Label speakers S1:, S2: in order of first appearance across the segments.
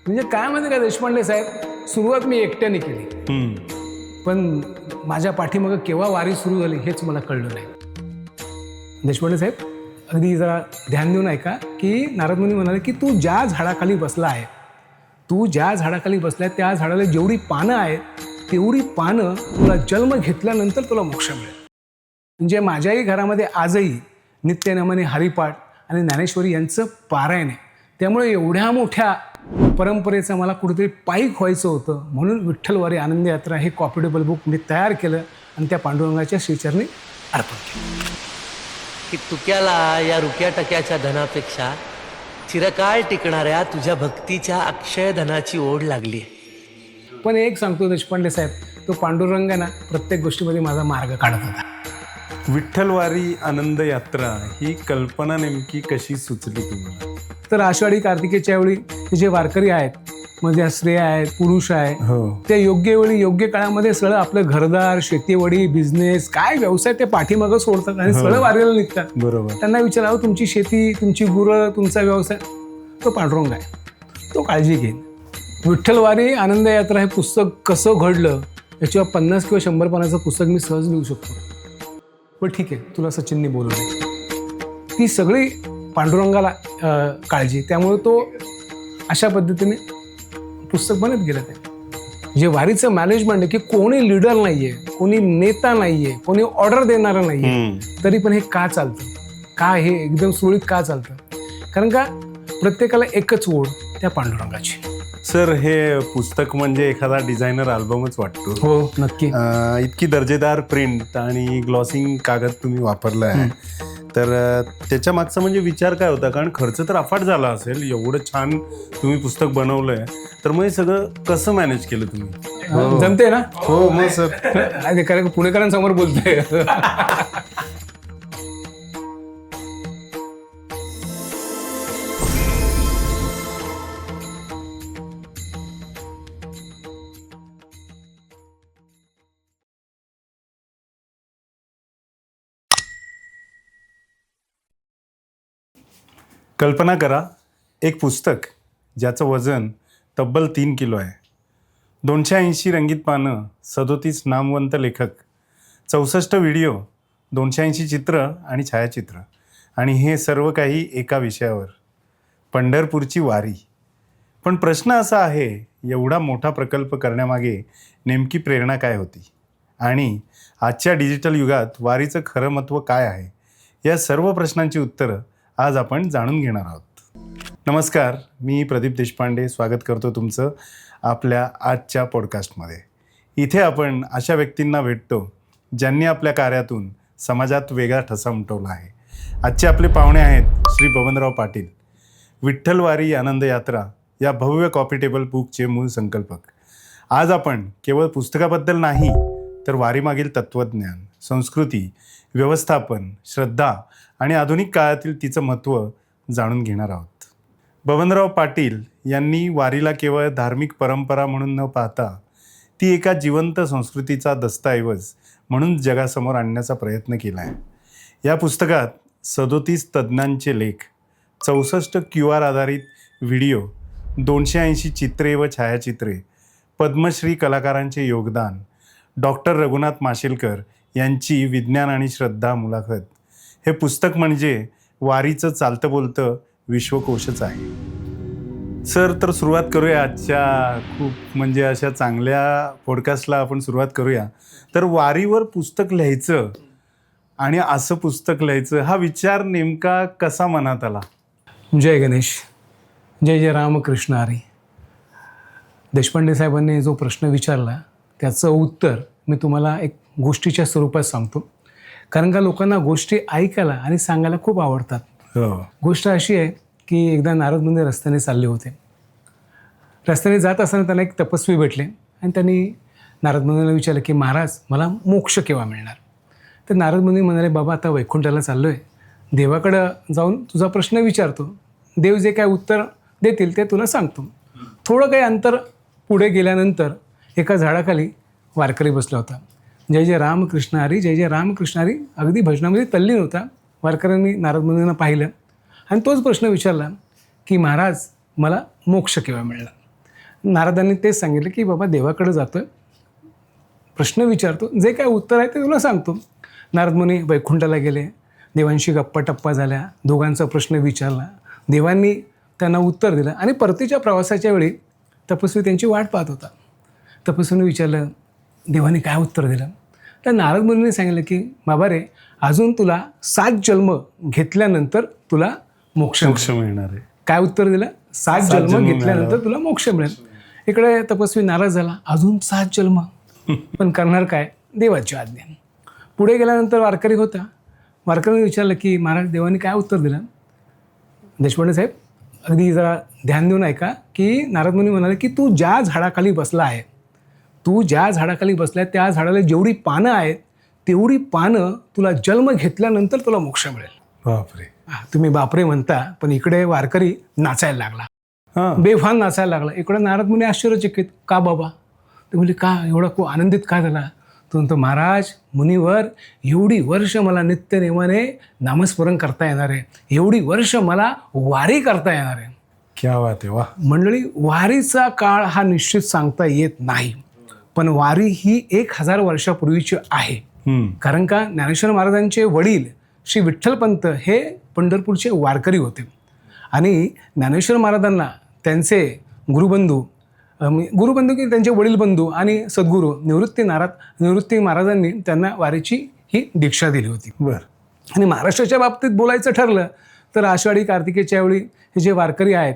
S1: म्हणजे काय माहिती का देशपांडे साहेब, सुरुवात मी एकट्याने केली, पण माझ्या पाठीमागं केव्हा वारी सुरू झाली हेच मला कळलं नाही. देशपांडे साहेब, अगदी जरा ध्यान देऊन ऐका की नारद मुनी म्हणाले की तू ज्या झाडाखाली बसला आहे, तू ज्या झाडाखाली बसलाय त्या झाडाला जेवढी पानं आहेत तेवढी पानं तुला जन्म घेतल्यानंतर तुला मोक्ष मिळेल. म्हणजे माझ्याही घरामध्ये आजही नित्यनेमाने हरिपाठ आणि ज्ञानेश्वरी यांचं पारायण आहे. त्यामुळे एवढ्या मोठ्या परंपरेचं मला कुठेतरी पायीक व्हायचं होतं, म्हणून विठ्ठलवारी आनंद यात्रा हे कॉपीटेबल बुक मी तयार केलं आणि त्या पांडुरंगाच्या श्रीचरणी अर्पण केलं.
S2: की तुक्याला या रुक्या टक्याच्या धनापेक्षा चिरकाळ टिकणाऱ्या तुझ्या भक्तीच्या अक्षय धनाची ओढ लागली.
S1: पण एक सांगतो देशपांडे साहेब, तो पांडुरंग ना प्रत्येक गोष्टीमध्ये माझा मार्ग काढत होता.
S3: विठ्ठलवारी आनंद यात्रा ही कल्पना नेमकी कशी सुचली तुम्हाला?
S1: तर आषाढी कार्तिकेच्या वेळी हे जे वारकरी आहेत, म्हणजे स्त्रिया आहेत, पुरुष आहे, ते योग्य वेळी योग्य काळामध्ये सगळं आपलं घरदार, शेतीवाडी, बिझनेस, काय व्यवसाय ते पाठीमागं सोडतात आणि सगळं वारीला निघतात.
S3: बरोबर.
S1: त्यांना विचारावं तुमची शेती, तुमची गुरं, तुमचा व्यवसाय, तो पांडुरंग आहे, तो काळजी घेईन. विठ्ठलवारी आनंद यात्रा हे पुस्तक कसं घडलं याच्यावर 50 किंवा 100 पानाचं पुस्तक मी सहज लिहू शकतो. पण ठीक आहे, तुला सचिनने बोलवलं, ती सगळी पांडुरंगाला काळजी, त्यामुळे तो अशा पद्धतीने पुस्तक बनत गेलं. ते जे वारीचं मॅनेजमेंट आहे की कोणी लीडर नाहीये, कोणी नेता नाहीये, कोणी ऑर्डर देणारा नाहीये, तरी पण हे का चालतं, का हे एकदम सुरळीत का चालतं? कारण का प्रत्येकाला एकच ओढ त्या पांडुरंगाची.
S3: सर, हे पुस्तक म्हणजे एखादा डिझायनर अल्बमच वाटतो.
S1: हो, नक्की.
S3: इतकी दर्जेदार प्रिंट आणि ग्लॉसिंग कागद तुम्ही वापरला आहे, तर त्याच्या मागचा म्हणजे विचार काय होता? कारण खर्च तर अफाट झाला असेल, एवढं छान तुम्ही पुस्तक बनवलंय, तर मग हे सगळं कसं मॅनेज केलं तुम्ही?
S1: जमते ना?
S3: हो मग सर.
S1: कारण पुणेकरांसमोर बोलतोय.
S3: कल्पना करा, एक पुस्तक ज्याचं वजन तब्बल 3 किलो आहे, 280 रंगीत पानं, 37 नामवंत लेखक, 64 व्हिडिओ, 280 चित्र आणि छायाचित्र, आणि हे सर्व काही एका विषयावर, पंढरपूरची वारी. पण प्रश्न असा आहे, एवढा मोठा प्रकल्प करण्यामागे नेमकी प्रेरणा काय होती? आणि आजच्या डिजिटल युगात वारीचं खरं महत्त्व काय आहे? या सर्व प्रश्नांची उत्तरं आज आपण जाणून घेणार आहोत. नमस्कार, मी प्रदीप देशपांडे स्वागत करतो तुमचं आपल्या आजच्या पॉडकास्टमध्ये. इथे आपण अशा व्यक्तींना भेटतो ज्यांनी आपल्या कार्यातून समाजात वेगळा ठसा उमटवला आहे. आजचे आपले पाहुणे आहेत श्री बबनराव पाटील, विठ्ठलवारी आनंद यात्रा या भव्य कॉपी टेबल बुकचे मूळ संकल्पक. आज आपण केवळ पुस्तकाबद्दल नाही, तर वारीमागील तत्त्वज्ञान, संस्कृती, व्यवस्थापन, श्रद्धा आणि आधुनिक काळातील तिचं महत्त्व जाणून घेणार आहोत. बबनराव पाटील यांनी वारीला केवळ धार्मिक परंपरा म्हणून न पाहता ती एका जिवंत संस्कृतीचा दस्तऐवज म्हणून जगासमोर आणण्याचा प्रयत्न केला आहे. या पुस्तकात 37 तज्ज्ञांचे लेख, 64 QR आधारित व्हिडिओ, 280 चित्रे व छायाचित्रे, पद्मश्री कलाकारांचे योगदान, डॉक्टर रघुनाथ माशेलकर यांची विज्ञान आणि श्रद्धा मुलाखत, हे पुस्तक म्हणजे वारीचं चालतं बोलतं विश्वकोशच आहे. सर, तर सुरुवात करूया आजच्या खूप म्हणजे अशा चांगल्या पॉडकास्टला आपण सुरुवात करूया. तर वारीवर पुस्तक लिहायचं आणि असं पुस्तक लिहायचं हा विचार नेमका कसा मनात आला?
S1: जय गणेश, जय जय रामकृष्ण हरी. देशपांडे साहेबांनी जो प्रश्न विचारला त्याचं उत्तर मी तुम्हाला एक गोष्टीच्या स्वरूपात सांगतो. कारण का लोकांना गोष्टी ऐकायला आणि सांगायला खूप आवडतात. गोष्ट अशी आहे की एकदा नारद मुनी रस्त्याने चालले होते. रस्त्याने जात असताना त्यांना एक तपस्वी भेटले आणि त्यांनी नारद मुनीला विचारलं की महाराज, मला मोक्ष केव्हा मिळणार? तर नारद मुनी म्हणाले, बाबा आता वैकुंठाला चाललो आहे, देवाकडं जाऊन तुझा प्रश्न विचारतो, देव जे काय उत्तर देतील ते तुला सांगतो. थोडं काही अंतर पुढे गेल्यानंतर एका झाडाखाली वारकरी बसला होता. जय जय रामकृष्ण हरी, जय जय रामकृष्ण हरी, अगदी भजनामध्ये तल्लीन होता. वारकऱ्यांनी नारद मुनींना पाहिलं आणि तोच प्रश्न विचारला की महाराज, मला मोक्ष केव्हा मिळणार? नारदांनी तेच सांगितलं की बाबा देवाकडे जातोय, प्रश्न विचारतो, जे काय उत्तर आहे ते तुला सांगतो. नारद मुनी वैकुंठाला गेले, देवांशी गप्पा टप्पा झाल्या, दोघांचा प्रश्न विचारला, देवांनी त्यांना उत्तर दिलं आणि परतीच्या प्रवासाच्या वेळी तपस्वी त्यांची वाट पाहत होता. तपस्वीने विचारलं, देवांनी काय उत्तर दिलं? तर नारद मुनीने सांगितलं की बाबा रे, अजून तुला 7 जन्म घेतल्यानंतर तुला मोक्ष
S3: मिळणार आहे.
S1: काय उत्तर दिलं? 7 जन्म
S3: जन्म
S1: घेतल्यानंतर तुला मोक्ष मिळेल. इकडे तपस्वी नाराज झाला, अजून 7 जन्म, पण करणार काय? देवाची आज्ञा. पुढे गेल्यानंतर वारकरी होता. वारकरीने विचारलं की महाराज, देवाने काय उत्तर दिलं? देशपांडे साहेब अगदी जरा ध्यान देऊन ऐका की नारद मुनी म्हणाले की तू ज्या झाडाखाली बसला आहे, तू ज्या झाडाखाली बसलाय त्या झाडाला जेवढी पानं आहेत तेवढी पानं तुला जन्म घेतल्यानंतर तुला मोक्ष मिळेल.
S3: बापरे.
S1: तुम्ही बापरे म्हणता, पण इकडे वारकरी नाचायला लागला,
S3: हां.
S1: बेफान नाचायला लागला. इकडे नारद मुनी आश्चर्यचकित, का बाबा? ते म्हणजे का एवढा खूप आनंदित का झाला? तो म्हणतो, महाराज मुनीवर, एवढी वर्ष मला नित्यनेमाने नामस्मरण करता येणार आहे, एवढी वर्ष मला वारी करता येणार आहे.
S3: क्या बात आहे. वा.
S1: मंडळी, वारीचा काळ हा निश्चित सांगता येत नाही, पण वारी ही 1000 वर्षापूर्वीची आहे. कारण का ज्ञानेश्वर महाराजांचे वडील श्री विठ्ठलपंत हे पंढरपूरचे वारकरी होते आणि ज्ञानेश्वर महाराजांना त्यांचे गुरुबंधू की त्यांचे वडील बंधू आणि सद्गुरू निवृत्ती महाराजांनी त्यांना वारीची ही दीक्षा दिली होती.
S3: बरं.
S1: आणि महाराष्ट्राच्या बाबतीत बोलायचं ठरलं तर आषाढी कार्तिकेच्या वेळी हे जे वारकरी आहेत,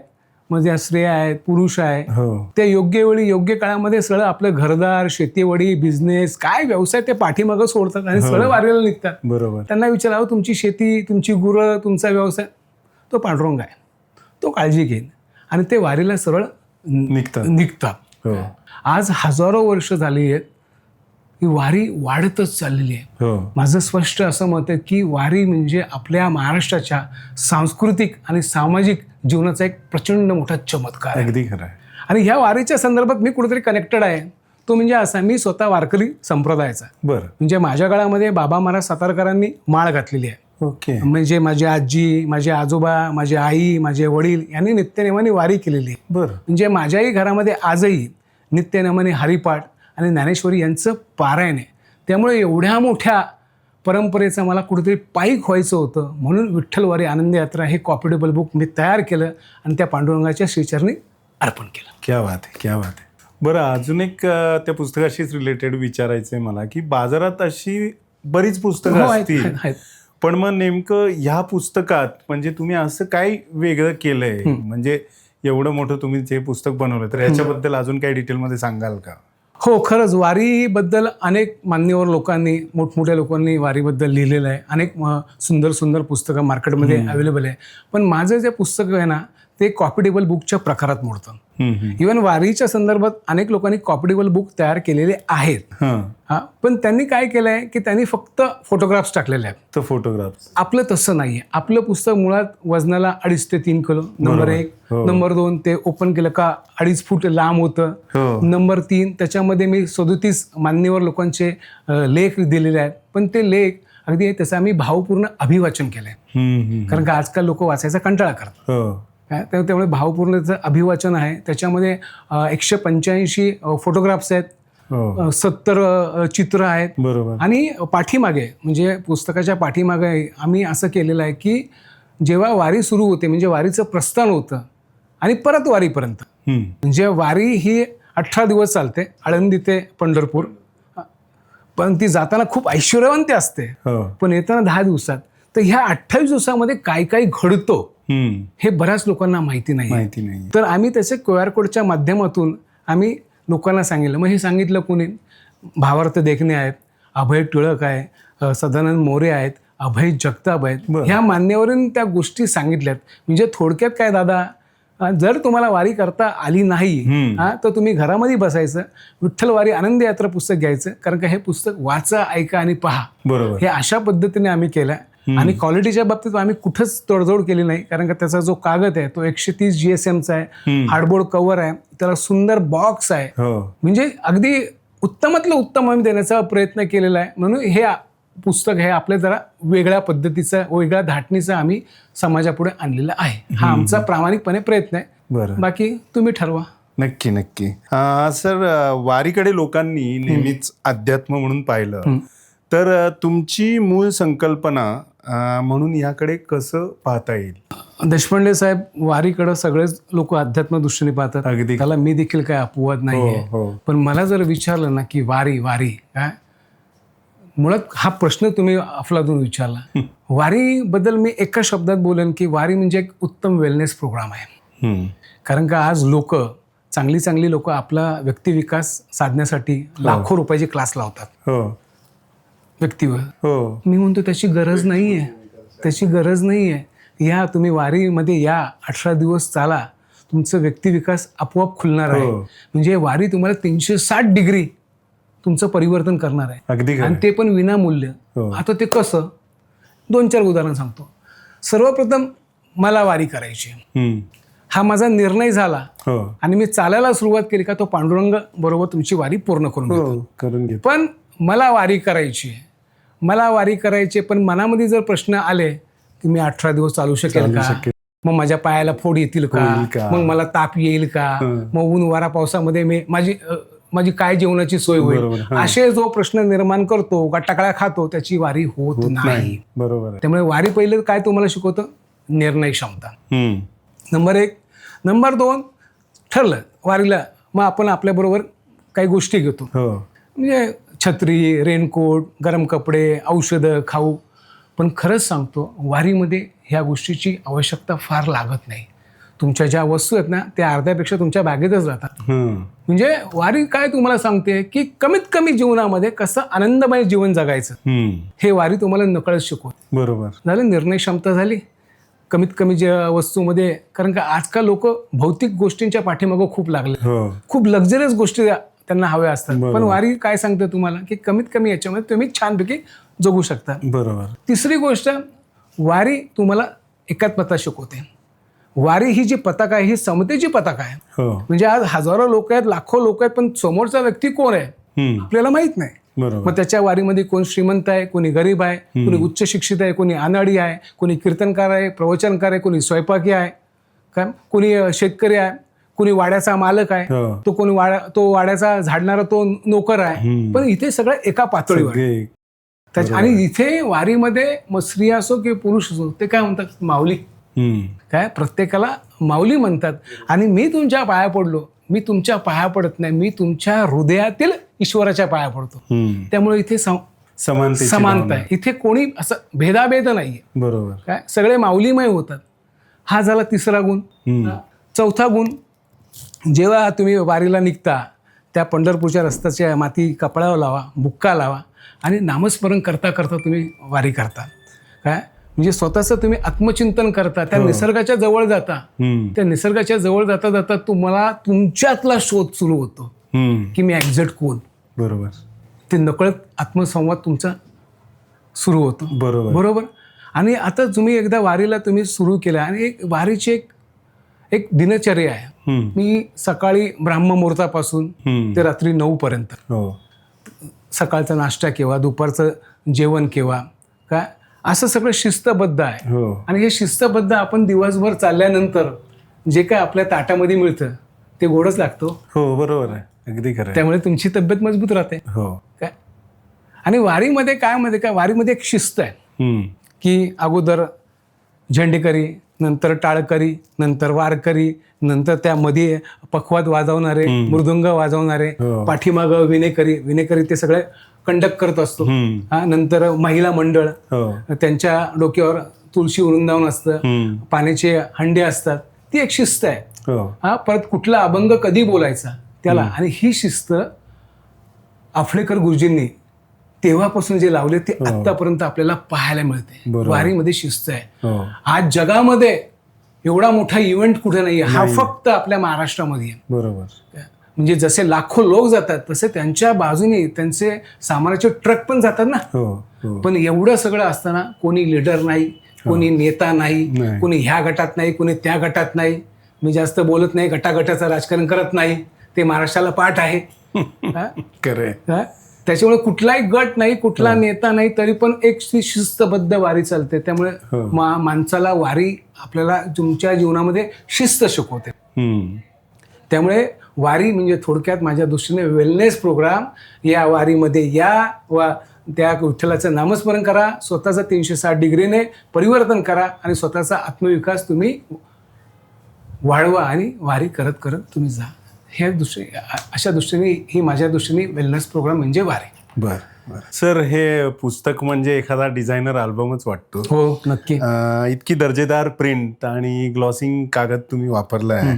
S1: म्हणजे स्त्रिया आहेत, पुरुष आहे,
S3: हो.
S1: ते योग्य वेळी योग्य काळामध्ये सरळ आपलं घरदार, शेतीवडी, बिझनेस, काय व्यवसाय ते पाठीमागं सोडतात आणि सरळ वारीला निघतात.
S3: बरोबर.
S1: त्यांना विचारावं, तुमची शेती, तुमची गुरं, तुमचा व्यवसाय? तो पांडुरंग आहे, तो काळजी घेईन, आणि ते वारीला सरळ निघतात.
S3: हो.
S1: आज हजारो वर्ष झाली आहेत, ही वारी वाढतच चाललेली आहे.
S3: हो.
S1: माझं स्पष्ट असं मत आहे की वारी म्हणजे आपल्या महाराष्ट्राच्या सांस्कृतिक आणि सामाजिक जीवनाचा एक प्रचंड मोठा चमत्कार आहे.
S3: अगदी खरं आहे.
S1: आणि ह्या वारीच्या संदर्भात मी कुठेतरी कनेक्टेड आहे. तो म्हणजे असा, मी स्वतः वारकरी संप्रदायाचा.
S3: बरं.
S1: म्हणजे माझ्या काळामध्ये बाबा महाराज सातारकरांनी माळ घातलेली आहे.
S3: ओके.
S1: म्हणजे माझी आजी, माझे आजोबा, माझी आई, माझे वडील यांनी नित्यनेमाने वारी केलेली आहे.
S3: बरं.
S1: म्हणजे माझ्याही घरामध्ये आजही नित्यनेमाने हरिपाठ आणि ज्ञानेश्वरी यांचं पारायण आहे. त्यामुळे एवढ्या मोठ्या परंपरेचं मला कुठेतरी पायीक व्हायचं होतं, म्हणून विठ्ठलवारी आनंद यात्रा हे कॉपीटेबल बुक मी तयार केलं आणि त्या पांडुरंगाच्या श्रीचरणी अर्पण केलं.
S3: क्या बात आहे, क्या बात आहे. बरं, अजून एक त्या पुस्तकाशीच रिलेटेड विचारायचं आहे मला की बाजारात अशी बरीच पुस्तकं असतील,
S1: आहेत.
S3: पण मग नेमकं ह्या पुस्तकात म्हणजे तुम्ही असं काय वेगळं केलंय, म्हणजे एवढं मोठं तुम्ही जे पुस्तक बनवलं, तर याच्याबद्दल अजून काही डिटेलमध्ये सांगाल का?
S1: हो, खरंच वारीबद्दल अनेक मान्यवर लोकांनी, मोठमोठ्या लोकांनी वारीबद्दल लिहिलेलं आहे. अनेक सुंदर सुंदर पुस्तकं मार्केटमध्ये अवेलेबल आहे. पण माझं जे पुस्तक आहे ना, ते कॉपीटेबल बुकच्या प्रकारात मोडतं. इव्हन वारीच्या संदर्भात अनेक लोकांनी कॉपीटेबल बुक तयार केलेले आहेत. हा, पण त्यांनी काय केलं आहे की त्यांनी फक्त फोटोग्राफ्स टाकलेले आहेत.
S3: तर फोटोग्राफ्स
S1: आपलं तसं नाही आहे. आपलं पुस्तक मुळात वजनाला 2.5 ते 3 किलो, नंबर 1. नंबर 2, ते ओपन केलं का 2.5 फूट लांब होतं. नंबर 3, त्याच्यामध्ये मी 37 मान्यवर लोकांचे लेख दिलेले आहेत. पण ते लेख अगदी त्याचं आम्ही भावपूर्ण अभिवाचन केलं आहे. कारण का आजकाल लोक वाचायचा कंटाळा करतात. त्यामुळे भावपूर्णचं अभिवाचन आहे. त्याच्यामध्ये 185 फोटोग्राफ्स आहेत, 70 चित्र आहेत.
S3: बरोबर.
S1: आणि पाठीमागे म्हणजे पुस्तकाच्या पाठीमागे आम्ही असं केलेलं आहे की जेव्हा वारी सुरू होते, म्हणजे वारीचं प्रस्थान होतं आणि परत वारीपर्यंत, म्हणजे वारी ही 18 दिवस चालते, आळंदी ते पंढरपूर. पण ती जाताना खूप ऐश्वर्यवंत असते, पण येताना 10 दिवसात. तर ह्या 28 दिवसामध्ये काय काय घडतो हे बऱ्याच लोकांना माहिती नाही. तर आम्ही त्याचे QR कोडच्या माध्यमातून आम्ही लोकांना सांगितलं. मग हे सांगितलं कोणी? भावार्थ देखणे आहेत, अभय टिळक आहे, सदानंद मोरे आहेत, अभय जगताप आहेत. ह्या मान्यवरांनी त्या गोष्टी सांगितल्यात. म्हणजे थोडक्यात काय दादा, जर तुम्हाला वारी करता आली नाही तर तुम्ही घरामध्ये बसायचं, विठ्ठलवारी आनंद यात्रा पुस्तक घ्यायचं. कारण का हे पुस्तक वाचा, ऐका आणि पहा.
S3: बरोबर.
S1: हे अशा पद्धतीने आम्ही केलं. आणि क्वालिटीच्या बाबतीत आम्ही कुठंच तडजोड केली नाही. कारण का त्याचा जो कागद आहे तो 130 GSMचा आहे, हार्डबोर्ड कव्हर आहे, त्याला सुंदर बॉक्स आहे. म्हणजे अगदी उत्तमातलं उत्तम आम्ही देण्याचा प्रयत्न केलेला आहे. म्हणून हे पुस्तक हे आपल्या जरा वेगळ्या पद्धतीचं, वेगळ्या धाटणीचं आम्ही समाजापुढे आणलेलं आहे. हा आमचा प्रामाणिकपणे प्रयत्न आहे. बाकी तुम्ही ठरवा.
S3: नक्की नक्की. सर, वारीकडे लोकांनी नेहमीच अध्यात्म म्हणून पाहिलं, तर तुमची मूळ संकल्पना म्हणून याकडे कसं पाहता येईल?
S1: देशपांडे साहेब, वारीकडे सगळेच लोक अध्यात्म दृष्टीने पाहतात.
S3: अगदी.
S1: त्याला मी देखील काय अपवाद नाहीये.
S3: हो.
S1: पण मला जर विचारलं ना की वारी वारी काय, मुळात हा प्रश्न तुम्ही अफलातून विचारला. वारीबद्दल मी एका शब्दात बोलेन की वारी म्हणजे एक उत्तम वेलनेस प्रोग्राम आहे. कारण का आज लोक चांगली लोक आपला व्यक्तिविकास साधण्यासाठी लाखो रुपयाचे क्लास लावतात
S3: हो
S1: व्यक्तीवर.
S3: हो.
S1: मी म्हणतो त्याची गरज नाहीये, त्याची गरज नाहीये. या तुम्ही वारीमध्ये या, 18 दिवस चाला, तुमचं व्यक्तिविकास आपोआप खुलणार आहे. म्हणजे वारी तुम्हाला 360 डिग्री तुमचं परिवर्तन करणार आहे.
S3: अगदी खरं.
S1: आणि ते पण विनामूल्य. आता ते कसं, 2-4 उदाहरण सांगतो. सर्वप्रथम मला वारी करायची, हा माझा निर्णय झाला आणि मी चालायला सुरुवात केली का तो पांडुरंग बरोबर तुमची वारी पूर्ण करून घेतो. पण मला वारी करायची, मला वारी करायची, पण मनामध्ये जर प्रश्न आले की मी 18 दिवस चालू शकेल का, मग माझ्या पायाला फोड येतील का, मग मला ताप येईल का, मग ऊन वारा पावसामध्ये मी माझी काय जेवणाची सोय होईल, असे जो प्रश्न निर्माण करतो, गटाकळ्या खातो, त्याची वारी होत नाही.
S3: बरोबर.
S1: त्यामुळे वारी पहिले काय तुम्हाला शिकवतं, निर्णय क्षमता. नंबर 1. नंबर 2, ठरलं वारीला, मग आपण आपल्याबरोबर काही गोष्टी घेतो. म्हणजे छत्री, रेनकोट, गरम कपडे, औषधं, खाऊ. पण खरंच सांगतो, वारीमध्ये ह्या गोष्टीची आवश्यकता फार लागत नाही. तुमच्या ज्या वस्तू आहेत ना, त्या अर्ध्यापेक्षा तुमच्या बॅगेतच राहतात. म्हणजे वारी काय तुम्हाला सांगते की कमीत कमी जीवनामध्ये कसं आनंदमय जीवन जगायचं, हे वारी तुम्हाला नकळत शिकवते.
S3: बरोबर.
S1: झालं, निर्णय क्षमता झाली कमीत कमी ज्या वस्तूमध्ये. कारण का आजकाल लोक भौतिक गोष्टींच्या पाठीमागं खूप लागले, खूप लक्झरियस गोष्टी त्यांना हव्या असतात. पण वारी काय सांगते तुम्हाला की कमीत कमी याच्यामध्ये तुम्ही छानपैकी जगू शकता.
S3: बरोबर.
S1: तिसरी गोष्ट, वारी तुम्हाला एकात्मता शिकवते. वारी ही जी पताका आहे, ही समतेची पताका आहे. म्हणजे आज हजारो लोक आहेत, लाखो लोक आहेत, पण समोरचा व्यक्ती कोण आहे आपल्याला माहित नाही. मग त्याच्या वारीमध्ये कोण श्रीमंत आहे, कोणी गरीब आहे, कोणी उच्च शिक्षित आहे, कोणी अनाडी आहे, कोणी कीर्तनकार आहे, प्रवचनकार आहे, कोणी स्वयंपाकी आहे, काय कोणी शेतकरी आहे, कोणी वाड्याचा मालक आहे, तो वाड्याचा झाडणारा तो नोकर आहे. पण इथे सगळं एका पातळीवर. आणि इथे वारीमध्ये मग स्त्री असो की पुरुष असो, ते काय म्हणतात, माऊली. काय प्रत्येकाला माऊली म्हणतात. आणि मी तुमच्या पाया पडलो, मी तुमच्या पाया पडत नाही, मी तुमच्या हृदयातील ईश्वराच्या पाया पडतो. त्यामुळे इथे समानता आहे. इथे कोणी असं भेदाभेद नाहीये.
S3: बरोबर.
S1: काय सगळे माऊलीमय होतात. हा झाला तिसरा गुण. चौथा गुण, जेव्हा तुम्ही वारीला निघता, त्या पंढरपूरच्या रस्त्याच्या माती कपड्यावर लावा, बुक्का लावा आणि नामस्मरण करता करता तुम्ही वारी करता. काय म्हणजे स्वतःचं तुम्ही आत्मचिंतन करता, त्या निसर्गाच्या जवळ जाता. त्या निसर्गाच्या जवळ जाता जाता तुम्हाला तुमच्यातला शोध सुरू होतो की मी एक्झॅक्ट कोण.
S3: बरोबर.
S1: ते नकळत आत्मसंवाद तुमचा सुरू होतो. बरोबर. आणि आता तुम्ही एकदा वारीला तुम्ही सुरू केला आणि एक वारीची एक दिनचर्या आहे. मी सकाळी ब्राह्ममुहूर्तापासून ते रात्री 9 पर्यंत, सकाळचा नाश्ता केव्हा, दुपारचं जेवण केव्हा, काय असं सगळं शिस्तबद्ध आहे. आणि हे शिस्तबद्ध आपण दिवसभर चालल्यानंतर जे काय आपल्या ताटामध्ये मिळतं ते गोडच लागतो.
S3: बरोबर आहे. अगदी खरं.
S1: त्यामुळे तुमची तब्येत मजबूत राहते. काय आणि वारीमध्ये काय वारीमध्ये एक शिस्त आहे की अगोदर झेंडेकरी, नंतर टाळकरी, नंतर वारकरी, नंतर त्यामध्ये पखवाद वाजवणारे, मृदुंग वाजवणारे, पाठीमागं विनेकरी ते सगळे कंडक्ट करत असतो. नंतर महिला मंडळ, त्यांच्या डोक्यावर तुळशी वृंदावन असतं, पाण्याचे हंडे असतात. ती एक शिस्त आहे. परत कुठला अभंग कधी बोलायचा त्याला. आणि ही शिस्त आफळेकर गुरुजींनी तेव्हापासून जे लावले ते आतापर्यंत आपल्याला पाहायला मिळते. वारीमध्ये शिस्त आहे. आज जगामध्ये एवढा मोठा इव्हेंट कुठे नाहीये, हा फक्त आपल्या महाराष्ट्रामध्ये आहे.
S3: बरोबर.
S1: म्हणजे जसे लाखो लोक जातात तसे त्यांच्या बाजूने त्यांचे सामानाचे ट्रक पण जातात ना. पण एवढं सगळं असताना कोणी लिडर नाही, कोणी नेता नाही, कोणी ह्या गटात नाही, कोणी त्या गटात नाही. मी जास्त बोलत नाही, गटागटाचं राजकारण करत नाही, ते महाराष्ट्राला पाठ आहे. त्याच्यामुळे कुठलाही गट नाही, कुठला नेता नाही, तरी पण एक शिस्तबद्ध वारी चालते. त्यामुळे माणसाला वारी आपल्याला तुमच्या जीवनामध्ये शिस्त शिकवते. त्यामुळे वारी म्हणजे थोडक्यात माझ्या दृष्टीने वेलनेस प्रोग्राम. या वारीमध्ये या वा त्या विठ्ठलाचं नामस्मरण करा, स्वतःचा 360 डिग्रीने परिवर्तन करा आणि स्वतःचा आत्मविकास तुम्ही वाढवा आणि वारी करत करत तुम्ही जा. ह्या अशा दृष्टीने ही माझ्या दृष्टीने वेलनेस प्रोग्राम म्हणजे वारी.
S3: बरं सर, हे पुस्तक म्हणजे एखादा डिझायनर अल्बमच वाटतो.
S1: हो, नक्की.
S3: इतकी दर्जेदार प्रिंट आणि ग्लॉसिंग कागद तुम्ही वापरला आहे,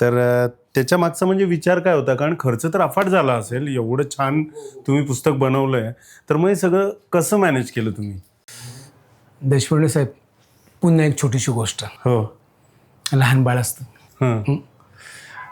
S3: तर त्याच्या मागचा म्हणजे विचार काय होता? कारण खर्च तर अफाट झाला असेल, एवढं छान तुम्ही पुस्तक बनवलंय, तर मग हे सगळं कसं मॅनेज केलं तुम्ही?
S1: देशपांडे साहेब, पुन्हा एक छोटीशी गोष्ट.
S3: हो.
S1: लहान बाळ असतं,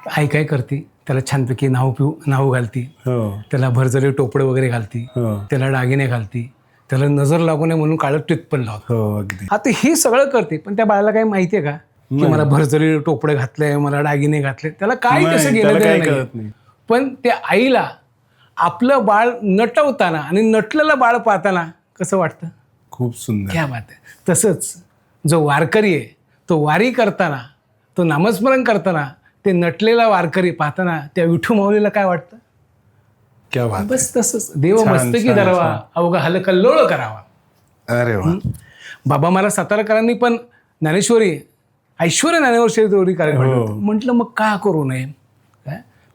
S1: आई काय करते, त्याला छानपैकी नाव घालती, त्याला भरजरी टोपडं वगैरे घालती, त्याला दागिने घालती, त्याला नजर लागू नये म्हणून काळं टिप पण लावतो. आता हे सगळं करते, पण त्या बाळाला काही माहितीये का की मला भरजरी टोपडं घातलंय, मला दागिने घातले, त्याला काय कसं गेलं नाही. पण त्या आईला आपलं बाळ नटवताना आणि नटलेलं बाळ पाहताना कसं वाटतं?
S3: खूप सुंदर.
S1: क्या बात आहे. तसंच जो वारकरी आहे तो वारी करताना, तो नामस्मरण करताना, ते नटलेला वारकरी पाहताना त्या विठू माऊलीला काय वाटतं?
S3: क्या बात.
S1: बस तसंच देव मस्तकी धरावा, अवघा हलकल्लोळ करावा.
S3: अरे वा.
S1: बाबा मला सातारकरांनी पण ज्ञानेश्वरी, ऐश्वर्य ज्ञानेश्वरी कार्यक्रम म्हटलं, मग का करू नये?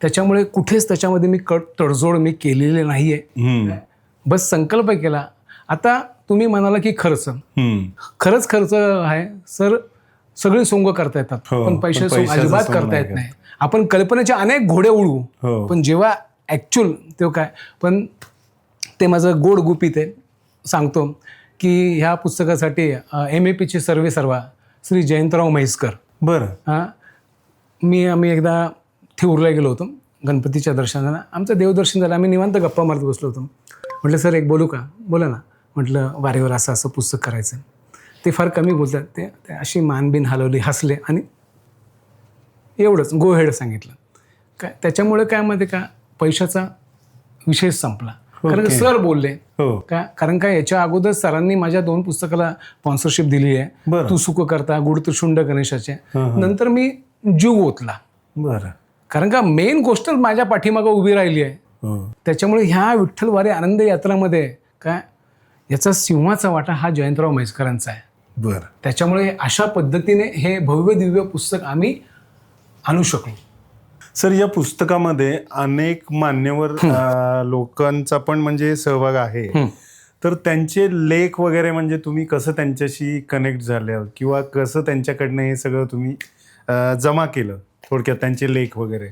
S1: त्याच्यामुळे कुठेच त्याच्यामध्ये मी तडजोड मी केलेली नाहीये. बस संकल्प केला. आता तुम्ही म्हणाला की खर्च खर्च आहे सर, सगळी सोंग करता येतात, पण पैसे सोंग अजिबात करता येत नाही. आपण कल्पनेचे अनेक घोडे उडवू, पण जेव्हा ॲक्च्युअल तेव्हा काय. पण ते माझं गोड गुपित आहे. सांगतो की ह्या पुस्तकासाठी MEPचे सर्वेसर्वा श्री जयंतराव म्हैसकर.
S3: बरं.
S1: आम्ही एकदा थेऊरला गेलो होतो गणपतीच्या दर्शनाला. आमचं देवदर्शन झालं, आम्ही निवांत गप्पा मारत बसलो होतो. म्हटलं सर एक बोलू का? बोला ना. म्हटलं वारीवर असं पुस्तक करायचं. ते फार कमी बोलतात. ते अशी मानबिन हलवली, हसले आणि एवढंच गो हेड सांगितलं. काय त्याच्यामुळे काय माहिती का, पैशाचा विषय संपला. कारण सर बोलले का, कारण काय याच्या अगोदर सरांनी माझ्या 2 पुस्तकाला स्पॉन्सरशिप दिली आहे. तू सुख करता, गुड तुषुंड गणेशाचे. नंतर मी जीव ओतला.
S3: बरं.
S1: कारण का मेन गोष्ट माझ्या पाठीमागं उभी राहिली आहे. त्याच्यामुळे ह्या विठ्ठल वारी आनंद यात्रामध्ये काय याचा सिंहाचा वाटा हा जयंतराव म्हैसकरांचा आहे.
S3: बरं.
S1: त्याच्यामुळे अशा पद्धतीने हे भव्य दिव्य पुस्तक आम्ही आणू शकलो.
S3: सर, या पुस्तकामध्ये अनेक मान्यवर लोकांचा पण म्हणजे सहभाग आहे, तर त्यांचे लेख वगैरे म्हणजे तुम्ही कसं त्यांच्याशी कनेक्ट झाले किंवा कसं त्यांच्याकडनं हे सगळं तुम्ही जमा केलं, थोडक्यात त्यांचे लेख वगैरे?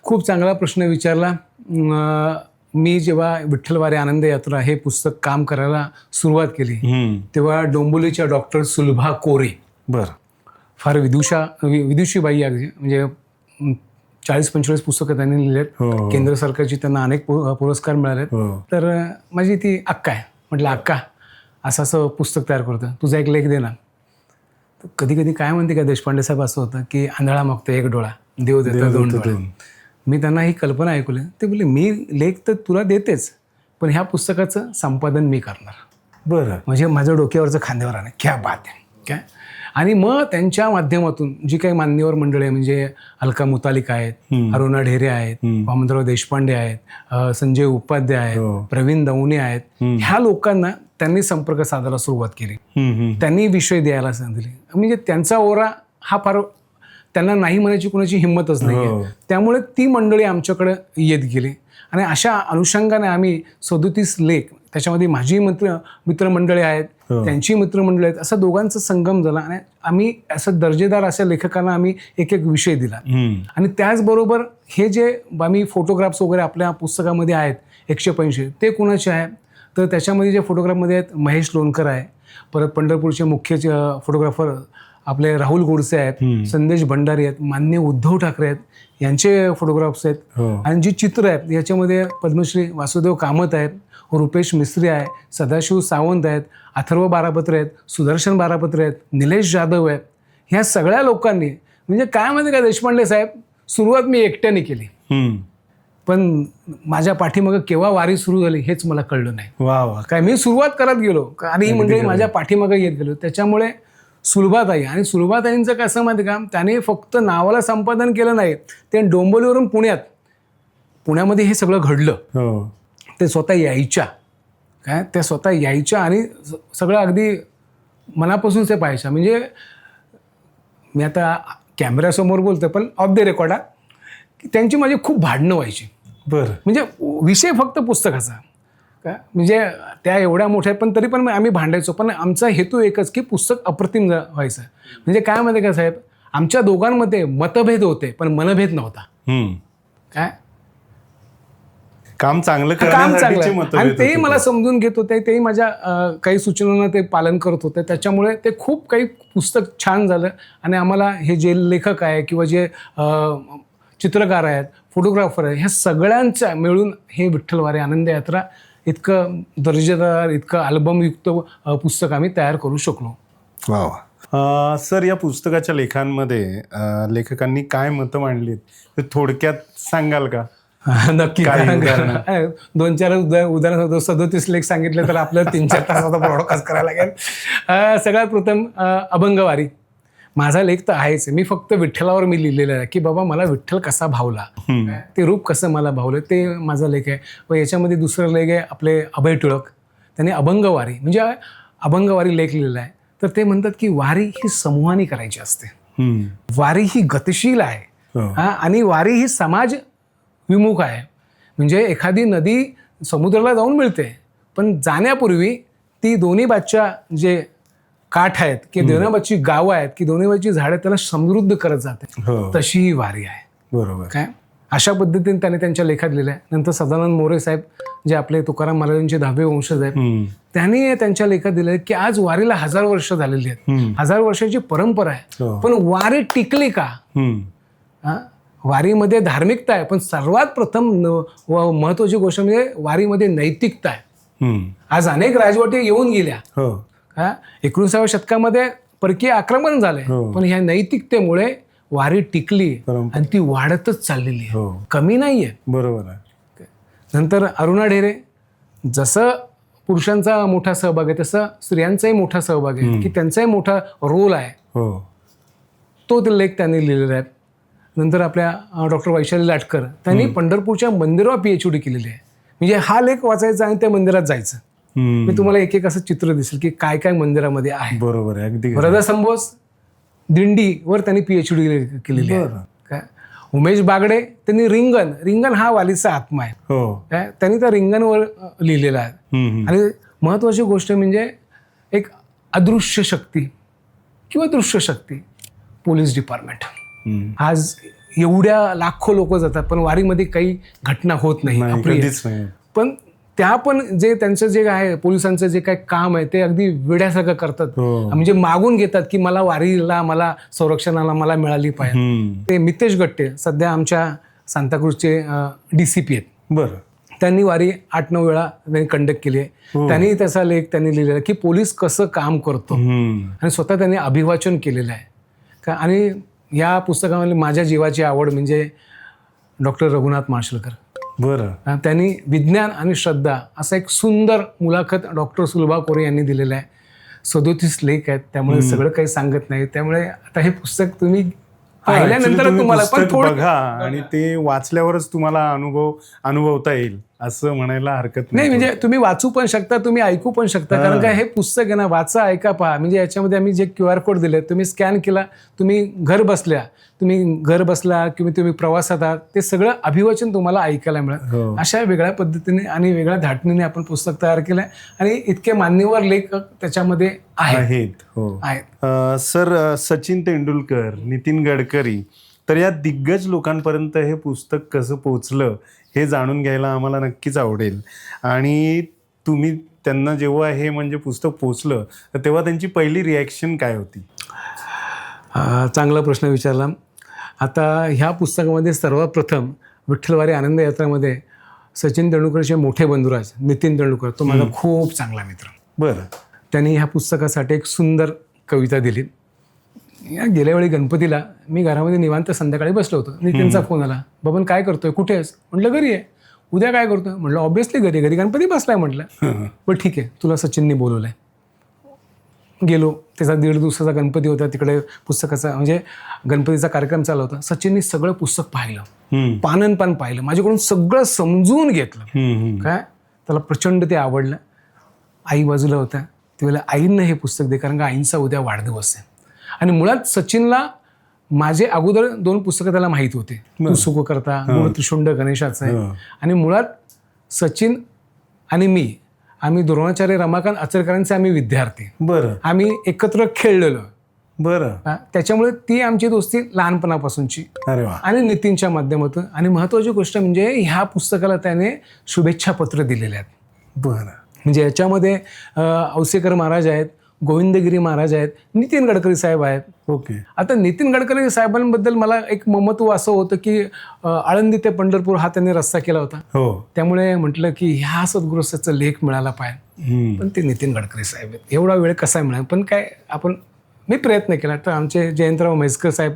S1: खूप चांगला प्रश्न विचारला. मी जेव्हा विठ्ठलवारी आनंद यात्रा हे पुस्तक काम करायला सुरुवात केली तेव्हा डोंबिवलीच्या डॉक्टर सुलभा कोरे,
S3: बरं,
S1: फार विदुषी बाई अगदी, म्हणजे 40-45 पुस्तकं त्यांनी लिहिलेत. केंद्र सरकारची त्यांना अनेक पुरस्कार मिळालेत. तर माझी ती अक्का आहे. म्हटलं अक्का असं पुस्तक तयार करतं, तुझा एक लेख दे ना. तर कधी कधी काय म्हणते का देशपांडे साहेब, असं होतं की आंधळा मागतो 1 डोळा, देव देतो 2 डोळे. मी त्यांना ही कल्पना ऐकली. ते बोलले मी लेख तर तुला देतेच, पण ह्या पुस्तकाचं संपादन मी करणार.
S3: बरं.
S1: म्हणजे माझं डोक्यावरचं खांद्यावर आलं. क्या बात आहे काय. आणि मग त्यांच्या माध्यमातून जी काही मान्यवर मंडळी आहे, म्हणजे अलका मुतालिक आहेत, अरुणा ढेरे आहेत, वामनराव देशपांडे आहेत, संजय उपाध्याय आहेत, प्रवीण दौने आहेत, ह्या लोकांना त्यांनी संपर्क साधायला सुरुवात केली. त्यांनी विषय द्यायला सांगितले. म्हणजे त्यांचा ओरा हा फार, त्यांना नाही म्हणायची कोणाची हिंमतच नाही. त्यामुळे ती मंडळी आमच्याकडे येत गेली आणि अशा अनुषंगाने आम्ही 37 लेख, त्याच्यामध्ये माझी मित्रमंडळी आहेत, त्यांची मित्रमंडळी आहेत, असा दोघांचा संगम झाला आणि आम्ही असं दर्जेदार अशा लेखकांना आम्ही एक विषय दिला. आणि त्याचबरोबर हे जे आम्ही फोटोग्राफ्स वगैरे आपल्या पुस्तकामध्ये आहेत 185, ते कुणाचे आहेत? तर त्याच्यामध्ये जे फोटोग्राफमध्ये आहेत महेश लोणकर आहे, परत पंढरपूरचे मुख्य फोटोग्राफर आपले राहुल गोडसे आहेत, संदेश भंडारी आहेत, मान्य उद्धव ठाकरे आहेत, यांचे फोटोग्राफ्स आहेत. आणि जी चित्र आहेत याच्यामध्ये पद्मश्री वासुदेव कामत आहेत, रुपेश मिस्त्री आहे, सदाशिव सावंत आहेत, अथर्व बारापत्रे आहेत, सुदर्शन बारापत्रे आहेत, निलेश जाधव आहेत. ह्या सगळ्या लोकांनी, म्हणजे काय म्हणते का देशपांडे साहेब, सुरुवात मी एकट्याने केली, पण माझ्या पाठीमागं केव्हा वारी सुरू झाली हेच मला कळलं नाही.
S3: वा वा.
S1: काय मी सुरुवात करत गेलो आणि ही मंडळी माझ्या पाठीमागं येत गेलो. त्याच्यामुळे सुलभाताई. आणि सुलभाताईंचं कसं माहिती का, त्याने फक्त नावाला संपादन केलं नाही, ते डोंबिवलीवरून पुण्यामध्ये हे सगळं घडलं.
S3: हो.
S1: ते स्वतः यायच्या, काय त्या स्वतः यायच्या आणि सगळं अगदी मनापासून ते पाहायच्या. म्हणजे मी आता कॅमेऱ्यासमोर बोलतो, पण ऑफ द रेकॉर्ड त्यांची माझी खूप भांडणं व्हायची.
S3: बरं.
S1: म्हणजे विषय फक्त पुस्तकाचा काय, म्हणजे त्या एवढ्या मोठ्या, पण तरी पण आम्ही भांडायचो. पण आमचा हेतू एकच की पुस्तक अप्रतिम व्हायचं. म्हणजे काय माहिती का साहेब, आमच्या दोघांमध्ये मतभेद होते पण मनभेद नव्हता. काय
S3: काम चांगलं
S1: काम
S3: करण्यासाठीचे
S1: चांगलं,
S3: मतभेद
S1: आणि तेही
S3: होते.
S1: मला समजून घेत होते, तेही माझ्या काही सूचनांना ते पालन करत होते. त्याच्यामुळे ते खूप काही पुस्तक छान झालं. आणि आम्हाला हे जे लेखक आहे किंवा जे चित्रकार आहेत, फोटोग्राफर आहे, ह्या सगळ्यांच्या मिळून हे विठ्ठल वारी आनंद यात्रा इतकं दर्जेदार, इतकं अल्बमयुक्त पुस्तक आम्ही तयार करू शकलो.
S3: वा वा. सर, या पुस्तकाच्या लेखांमध्ये लेखकांनी काय मतं मांडलीत ते थोडक्यात सांगाल का?
S1: नक्की.
S3: काही
S1: कारण
S3: उदाहरणं?
S1: 2-4 उदाहरण 37 लेख सांगितले तर आपल्याला 3-4 तासाचा ब्रॉडकास्ट करायला लागेल. सगळ्यात प्रथम अभंगवारी माझा लेख तर आहेच. मी फक्त विठ्ठलावर मी लिहिलेलं आहे की बाबा मला विठ्ठल कसा भावला, ते रूप कसं मला भावलं, ते माझा लेख आहे. व याच्यामध्ये दुसरं लेख आहे आपले अभय टिळक, त्यांनी अभंगवारी म्हणजे अभंगवारी लेख लिहिलेला आहे. तर ते म्हणतात की वारी ही समूहाने करायची असते, वारी ही गतिशील आहे, आणि वारी ही समाज विमुख आहे. म्हणजे एखादी नदी समुद्राला जाऊन मिळते, पण जाण्यापूर्वी ती दोन्ही बाजूच्या जे काठ आहेत की दोन्ही बाजूची गावं आहेत की दोन्ही बाजूची झाडं त्याला समृद्ध करत जाते, तशी ही वारी आहे.
S3: बरोबर.
S1: काय अशा पद्धतीने त्याने त्यांच्या लेखात लिहिलं आहे. नंतर सदानंद मोरे साहेब, जे आपले तुकाराम महाराजांचे 10वे वंशज आहेत, त्यांनी त्यांच्या लेखात दिलं की आज वारीला 1000 वर्ष झालेली आहेत, 1000 वर्षाची परंपरा आहे, पण वारी टिकली का? वारीमध्ये धार्मिकता आहे, पण सर्वात प्रथम व महत्वाची गोष्ट म्हणजे वारीमध्ये नैतिकता आहे. आज अनेक राजवटी येऊन गेल्या, 19व्या शतकामध्ये परकीय आक्रमण झालंय, पण ह्या नैतिकतेमुळे वारी टिकली आणि ती वाढतच चाललेली आहे, कमी नाहीये.
S3: बरोबर आहे.
S1: नंतर अरुणा ढेरे, जसं पुरुषांचा मोठा सहभाग आहे तसं स्त्रियांचाही मोठा सहभाग आहे की त्यांचाही मोठा रोल आहे, तो लेख त्यांनी लिहिलेला आहे. नंतर आपल्या डॉक्टर वैशाली लाटकर, त्यांनी पंढरपूरच्या मंदिरावर PhD केलेली आहे. म्हणजे हा लेख वाचायचा आणि त्या मंदिरात जायचं. मी तुम्हाला एक असं चित्र दिसेल की काय काय मंदिरामध्ये आहे.
S3: बरोबर आहे, अगदी.
S1: हृदयसंबोस दिंडीवर त्यांनी PhD केलेली आहे. काय उमेश बागडे, त्यांनी रिंगण हा वालीचा आत्मा आहे, काय त्यांनी त्या रिंगणवर लिहिलेला आहे. आणि महत्वाची गोष्ट म्हणजे एक अदृश्य शक्ती किंवा दृश्य शक्ती, पोलीस डिपार्टमेंट. आज एवढ्या लाखो लोक जातात पण वारीमध्ये काही घटना होत नाही, पण त्या पण जे त्यांचं जे आहे पोलिसांचं जे काही काम आहे ते अगदी वेड्यासारखं करतात. म्हणजे मागून घेतात की मला वारीला, मला संरक्षणाला मला मिळाली पाहिजे. ते मितेश गट्टे सध्या आमच्या सांताक्रूजचे DCP आहेत. बरं. त्यांनी वारी 8-9 वेळा त्यांनी कंडक्ट केली आहे. त्यांनी त्याचा लेख त्यांनी लिहिलेला की पोलीस कसं काम करतो, आणि स्वतः त्यांनी अभिवाचन केलेलं आहे का. आणि या पुस्तकामध्ये माझ्या जीवाची आवड म्हणजे डॉक्टर रघुनाथ माशेलकर. बरं. त्यांनी विज्ञान आणि श्रद्धा असा एक सुंदर मुलाखत डॉक्टर सुलभा कोरे यांनी दिलेला आहे. 37 लेख आहेत, त्यामुळे सगळं काही सांगत नाही. त्यामुळे आता हे पुस्तक तुम्ही पाहिल्यानंतर तुम्हाला पण
S3: बघा आणि ते वाचल्यावरच तुम्हाला अनुभवता येईल असं म्हणायला हरकत
S1: नाही. म्हणजे तुम्ही वाचू पण शकता, तुम्ही ऐकू पण शकता, कारण का हे पुस्तक आहे ना, वाचा, ऐका, पहा. म्हणजे याच्यामध्ये आम्ही जे QR कोड दिले, तुम्ही स्कॅन केला, तुम्ही घर बसला किंवा तुम्ही प्रवासात आहात, ते सगळं अभिवाचन तुम्हाला ऐकायला मिळेल. अशा वेगळ्या पद्धतीने आणि वेगळ्या धाटणीने आपण पुस्तक तयार केलंय आणि इतके मान्यवर लेखक त्याच्यामध्ये आहेत.
S3: सर, सचिन तेंडुलकर, नितीन गडकरी, तर या दिग्गज लोकांपर्यंत हे पुस्तक कसं पोहोचलं हे जाणून घ्यायला आम्हाला नक्कीच आवडेल. आणि तुम्ही त्यांना जेव्हा हे म्हणजे पुस्तक पोहोचलं तर तेव्हा त्यांची पहिली रिॲक्शन काय होती?
S1: चांगला प्रश्न विचारला. आता ह्या पुस्तकामध्ये सर्वात प्रथम विठ्ठलवारी आनंद यात्रामध्ये सचिन तेंडुलकरचे मोठे बंधुराज नितीन तेंडुलकर, तो माझा खूप चांगला मित्र.
S3: बरं.
S1: त्यांनी ह्या पुस्तकासाठी एक सुंदर कविता दिली. गेल्या वेळी गणपतीला मी घरामध्ये निवांत संध्याकाळी बसलो होतो, नितीनचा फोन आला, बबन काय करतोय, कुठे आहेस? म्हटलं घरी आहे. उद्या काय करतोय? म्हटलं ऑब्व्हियसली घरी गणपती बसलाय. म्हटलं बरं ठीक आहे, तुला सचिनने बोलवलंय. गेलो. त्याचा 1.5 दिवसाचा गणपती होता, तिकडे पुस्तकाचा म्हणजे गणपतीचा कार्यक्रम चालू होता. सचिनने सगळं पुस्तक पाहिलं, पान पाहिलं, माझ्याकडून सगळं समजून घेतलं. काय त्याला प्रचंड ते आवडलं. आई बाजूला होत्या, त्यावेळेला आईंना हे पुस्तक दे, कारण का आईंचा उद्या वाढदिवस आहे. आणि मुळात सचिनला माझे अगोदर 2 पुस्तकं त्याला माहीत होते. तू सुको करता, गुण त्रिशुंड गणेशाचं आहे. आणि मुळात सचिन आणि मी, आम्ही द्रोणाचार्य रमाकांत आचरेकरांचे आम्ही विद्यार्थी.
S3: बरं.
S1: आम्ही एकत्र खेळलेलो.
S3: बरं.
S1: त्याच्यामुळे ती आमची दोस्ती लहानपणापासूनची.
S3: अरे वा.
S1: आणि नितीनच्या माध्यमातून. आणि महत्त्वाची गोष्ट म्हणजे ह्या पुस्तकाला त्याने शुभेच्छा पत्र दिलेले आहेत.
S3: बरं.
S1: म्हणजे याच्यामध्ये औसेकर महाराज आहेत, गोविंदगिरी महाराज आहेत, नितीन गडकरी साहेब आहेत.
S3: ओके.
S1: आता नितीन गडकरी साहेबांबद्दल मला एक ममत्व असं होतं की आळंदी ते पंढरपूर हा त्यांनी रस्ता केला होता.
S3: हो.
S1: त्यामुळे म्हटलं की ह्या सद्गुरूचा लेख मिळाला पाहिजे. पण ते नितीन गडकरी साहेब आहेत. एवढा वेळ कसा मिळाला, पण काय मी प्रयत्न केला. तर आमचे जयंतराव म्हैसकर साहेब,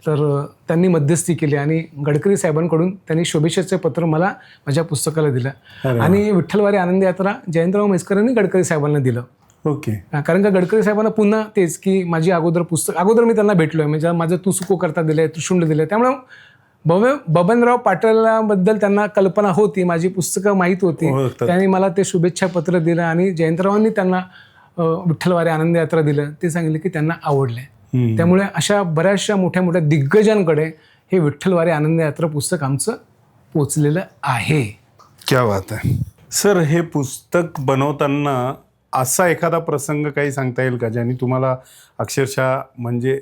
S1: तर त्यांनी मध्यस्थी केली आणि गडकरी साहेबांकडून त्यांनी शुभेच्छाचे पत्र मला माझ्या पुस्तकाला दिलं. आणि विठ्ठलवारी आनंद यात्रा जयंतराव म्हैसकरांनी गडकरी साहेबांना दिलं.
S3: ओके.
S1: कारण का गडकरी साहेबांना पुन्हा तेच की माझी अगोदर मी त्यांना भेटलोय, म्हणजे माझं तू सुको करता दिलंय, त्रिशुंड दिलंय. त्यामुळे बबनराव पाटलाबद्दल त्यांना कल्पना होती, माझी पुस्तकं माहीत होती. त्यांनी मला ते शुभेच्छा पत्र दिलं आणि जयंतरावांनी त्यांना विठ्ठलवारी आनंद यात्रा दिलं. ते सांगितले की त्यांना आवडले. त्यामुळे अशा बऱ्याचशा मोठ्या मोठ्या दिग्गजांकडे हे विठ्ठलवारी आनंद यात्रा पुस्तक आमचं पोचलेलं आहे.
S3: क्या बात आहे सर. हे पुस्तक बनवताना असा एखादा प्रसंग काही सांगता येईल का, ज्याने तुम्हाला अक्षरशः म्हणजे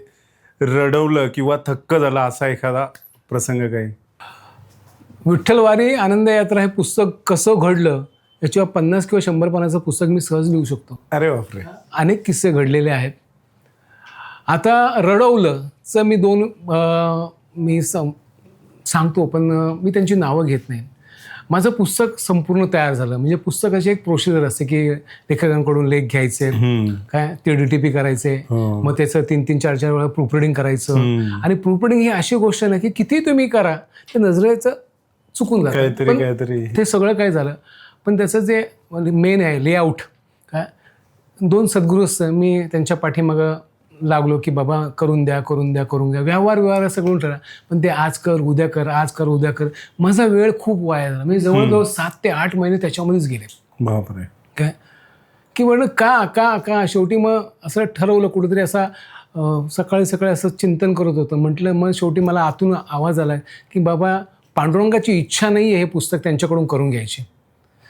S3: रडवलं किंवा थक्क झाला, असा एखादा प्रसंग काही?
S1: विठ्ठलवारी आनंद यात्रा हे पुस्तक कसं घडलं याच्यावर 50 किंवा 100 पानाचं पुस्तक मी सहज लिहू शकतो.
S3: अरे बापरे.
S1: अनेक किस्से घडलेले आहेत. आता रडवलं तर मी सांगतो, पण मी त्यांची नावं घेत नाही. माझं पुस्तक संपूर्ण तयार झालं. म्हणजे पुस्तकाची एक प्रोसिजर असते की लेखकांकडून लेख घ्यायचे, काय ते DTP करायचे, मग त्याचं 3-3, 4-4 वेळा प्रूफ रिडिंग करायचं. आणि प्रूफ रिडिंग ही अशी गोष्ट नाही की किती तुम्ही करा ते नजरेचं चुकून
S3: काहीतरी
S1: ते सगळं काय झालं. पण त्याचं जे मेन आहे लेआउट, काय 2 सद्गुरू असतं, मी त्यांच्या पाठीमागं लागलो की बाबा करून द्या. व्यवहार सगळं ठरा. पण ते आज कर उद्या कर. माझा वेळ खूप वाया झाला. म्हणजे जवळजवळ 7 ते 8 महिने त्याच्यामध्येच गेले.
S3: बापरे.
S1: काय की म्हणलं का शेवटी मग असं ठरवलं कुठेतरी. असा सकाळी असं चिंतन करत होतं. म्हटलं मग शेवटी मला आतून आवाज आला की बाबा पांडुरंगाची इच्छा नाही आहे हे पुस्तक त्यांच्याकडून करून घ्यायची.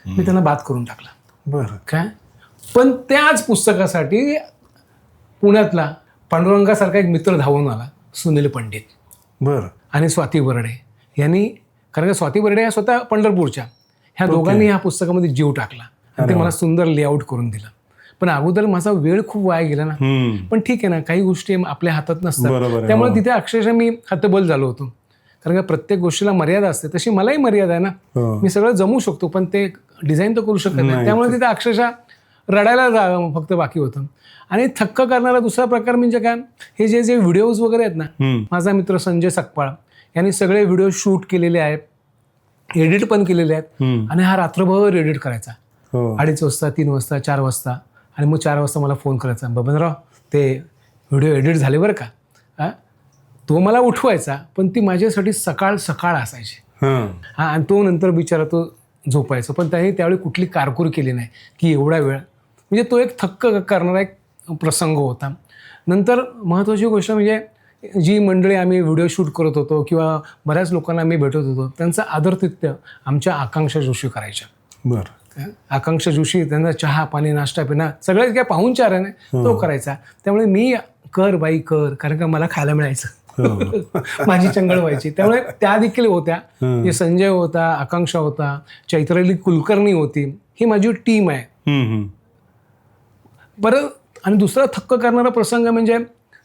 S1: मी त्यांना बात करून टाकला.
S3: बरं.
S1: काय पण त्याच पुस्तकासाठी पुण्यातला पांडुरंगासारखा एक मित्र धावून आला, सुनील पंडित.
S3: बरं.
S1: आणि स्वाती बर्डे यांनी, कारण का स्वाती बर्डे या स्वतः पंढरपूरच्या, ह्या दोघांनी ह्या पुस्तकामध्ये जीव टाकला आणि ते मला सुंदर लेआउट करून दिलं. पण अगोदर माझा वेळ खूप वाया गेला ना. पण ठीक आहे ना, काही गोष्टी आपल्या हातात नसतात. त्यामुळे तिथे अक्षरशः मी हतबल झालो होतो. कारण का प्रत्येक गोष्टीला मर्यादा असते, तशी मलाही मर्यादा आहे ना. मी सगळं जमू शकतो पण ते डिझाईन तर करू शकत नाही. त्यामुळे तिथे अक्षरशः रडायला फक्त बाकी होतं. आणि थक्क करणारा दुसरा प्रकार म्हणजे काय, हे जे व्हिडिओज वगैरे आहेत ना, माझा मित्र संजय सकपाळ यांनी सगळे व्हिडिओ शूट केलेले आहेत, एडिट पण केलेले आहेत. आणि हा रात्रभर एडिट करायचा. 2:30 वाजता, 3 वाजता, 4 वाजता. आणि मग 4 वाजता मला फोन करायचा, बबनराव ते व्हिडिओ एडिट झाले बरं का. तो मला उठवायचा, पण ती माझ्यासाठी सकाळ असायची. आणि तो नंतर बिचारा तो झोपायचा. पण त्याने त्यावेळी कुठली कारकूर केली नाही की एवढा वेळ. म्हणजे तो एक थक्क करणारा एक प्रसंग होता. नंतर महत्त्वाची गोष्ट म्हणजे जी मंडळी आम्ही व्हिडिओ शूट करत होतो किंवा बऱ्याच लोकांना आम्ही भेटत होतो, त्यांचं आदरातिथ्य आमच्या आकांक्षा जोशी करायच्या.
S3: बरं.
S1: आकांक्षा जोशी त्यांना चहा पाणी नाश्ता पिणं सगळं काय पाहुणचार आहे ना तो करायचा. त्यामुळे मी कर बाई कर, कारण का मला खायला मिळायचं. माझी चंगळ व्हायची. त्यामुळे त्या देखील होत्या. संजय होता, आकांक्षा होता, चैत्राली कुलकर्णी होती. ही माझी टीम आहे. बरं. आणि दुसरा थक्क करणारा प्रसंग म्हणजे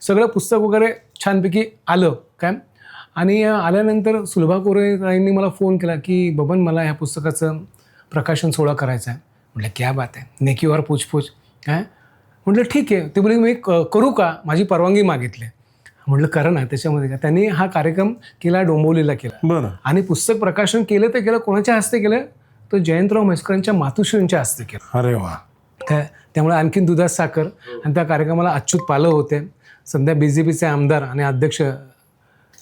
S1: सगळं पुस्तक वगैरे छानपैकी आलं काय. आणि आल्यानंतर सुलभा कोरेंनी मला फोन केला की बबन मला ह्या पुस्तकाचं प्रकाशन सोहळा करायचा आहे. म्हटलं क्या बात आहे, नेकीवर पूछपूछ काय. म्हटलं ठीक आहे. ते बोलले मी करू का, माझी परवानगी मागितली. म्हटलं करा ना. त्याच्यामध्ये का त्यांनी हा कार्यक्रम केला, डोंबिवलीला केला. आणि पुस्तक प्रकाशन केलं तर केलं, कोणाच्या हस्ते केलं तर जयंतराव म्हैसकरांच्या मातुश्रींच्या हस्ते केलं.
S3: अरे वा.
S1: काय त्यामुळे आणखीन दुधात साखर. आणि त्या कार्यक्रमाला अच्युत पालव होते, सध्या BJPचे आमदार आणि अध्यक्ष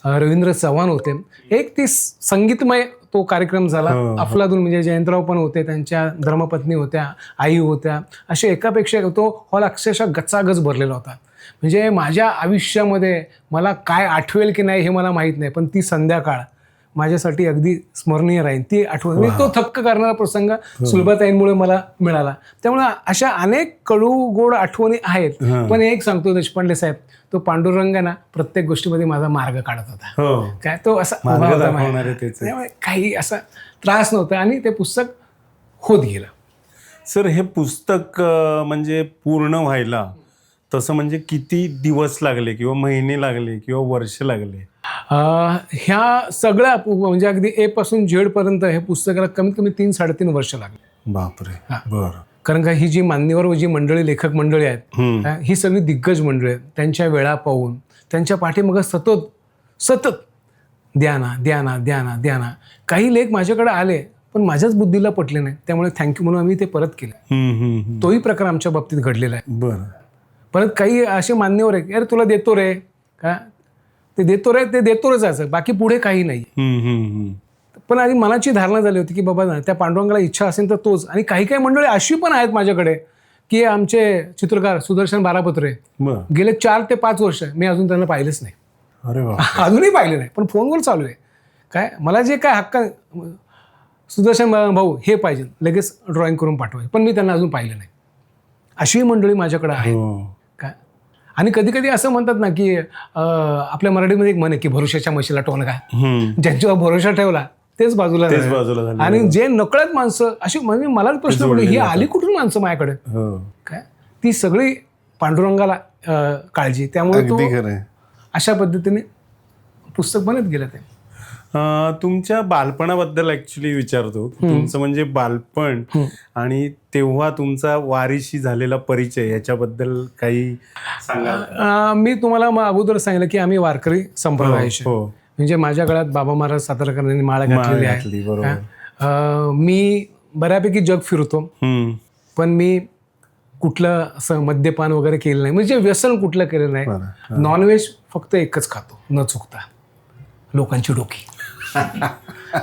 S1: रवींद्र चव्हाण होते. एक ती संगीतमय तो कार्यक्रम झाला. अफलातून म्हणजे जयंतराव पण होते, त्यांच्या धर्मपत्नी होत्या, आई होत्या, असे एकापेक्षा तो हॉल अक्षरशः गचागच भरलेला होता. म्हणजे माझ्या आयुष्यामध्ये मला काय आठवेल की नाही हे मला माहीत नाही, पण ती संध्याकाळ माझ्यासाठी अगदी स्मरणीय राहील. ती आठवण म्हणजे तो थक्क करणारा प्रसंग सुलभाताईंमुळे मला मिळाला. त्यामुळे अशा अनेक कडू गोड आठवणी आहेत. पण एक सांगतो देशपांडे साहेब, तो पांडुरंग ना प्रत्येक गोष्टीमध्ये माझा मार्ग काढत होता. काय तो असा उभा होता माझ्या. त्यामुळे काही असा त्रास नव्हता आणि ते पुस्तक होत गेलं.
S3: सर, हे पुस्तक म्हणजे पूर्ण व्हायला तसं म्हणजे किती दिवस लागले किंवा महिने लागले किंवा वर्ष लागले?
S1: ह्या सगळ्या म्हणजे अगदी ए पासून झेड पर्यंत हे पुस्तकाला कमीत कमी 3-3.5 वर्ष लागले.
S3: बापरे. बरं. कारण
S1: का ही जी मान्यवर जी मंडळी, लेखक मंडळी आहेत, ही सगळी दिग्गज मंडळी आहेत. त्यांच्या वेळा पाहून त्यांच्या पाठीमागं सतत द्याना. काही लेख माझ्याकडे आले पण माझ्याच बुद्धीला पटले नाही, त्यामुळे थँक्यू म्हणून आम्ही ते परत केले. तोही प्रकार आमच्या बाबतीत घडलेला आहे.
S3: बरं.
S1: परत काही असे मान्यवर आहे, अरे तुला देतो रे, का ते देतो रे असं, बाकी पुढे काही नाही. पण आधी मनाची धारणा झाली होती की बाबा त्या पांडुरंगाला इच्छा असेल तर तोच. आणि काही मंडळी अशी पण आहेत माझ्याकडे की आमचे चित्रकार सुदर्शन बारापत्रे गेले 4 ते 5 वर्ष मी अजून त्यांना पाहिलेच नाही.
S3: अरे वा.
S1: अजूनही पाहिले नाही, पण फोनवर चालू आहे. काय मला जे काय हक्क, सुदर्शन भाऊ हे पाहिजे, लगेच ड्रॉइंग करून पाठवायचे, पण मी त्यांना अजून पाहिलं नाही. अशी मंडळी माझ्याकडे आहेत. काय आणि कधी कधी असं म्हणतात ना की आपल्या मराठीमध्ये एक म्हण आहे की भरोशाच्या म्हशीला टोनगा. ज्यांच्यावर भरोसा ठेवला तेच बाजूला झालं. आणि जे नकळत माणसं अशी, म्हणजे मला प्रश्न पडले ही आली कुठून माणसं माझ्याकडे. काय ती सगळी पांडुरंगाला काळजी. त्यामुळे तो अशा पद्धतीने पुस्तक बनत गेलं. ते
S3: तुमच्या बालपणाबद्दल ऍक्च्युली विचारतो. तुमचं म्हणजे बालपण आणि तेव्हा तुमचा वारीशी झालेला परिचय याच्याबद्दल काही सांगा.
S1: मी तुम्हाला अगोदर सांगितलं की आम्ही वारकरी संप्रदायाचे, म्हणजे माझ्या काळात बाबा महाराज सातारकरांनी माळ घातलेली आहे. मी बऱ्यापैकी जग फिरतो, पण मी कुठलं असं मद्यपान वगैरे केलं नाही, म्हणजे व्यसन कुठलं केलं नाही. नॉनव्हेज फक्त एकच खातो न चुकता, लोकांची डोकी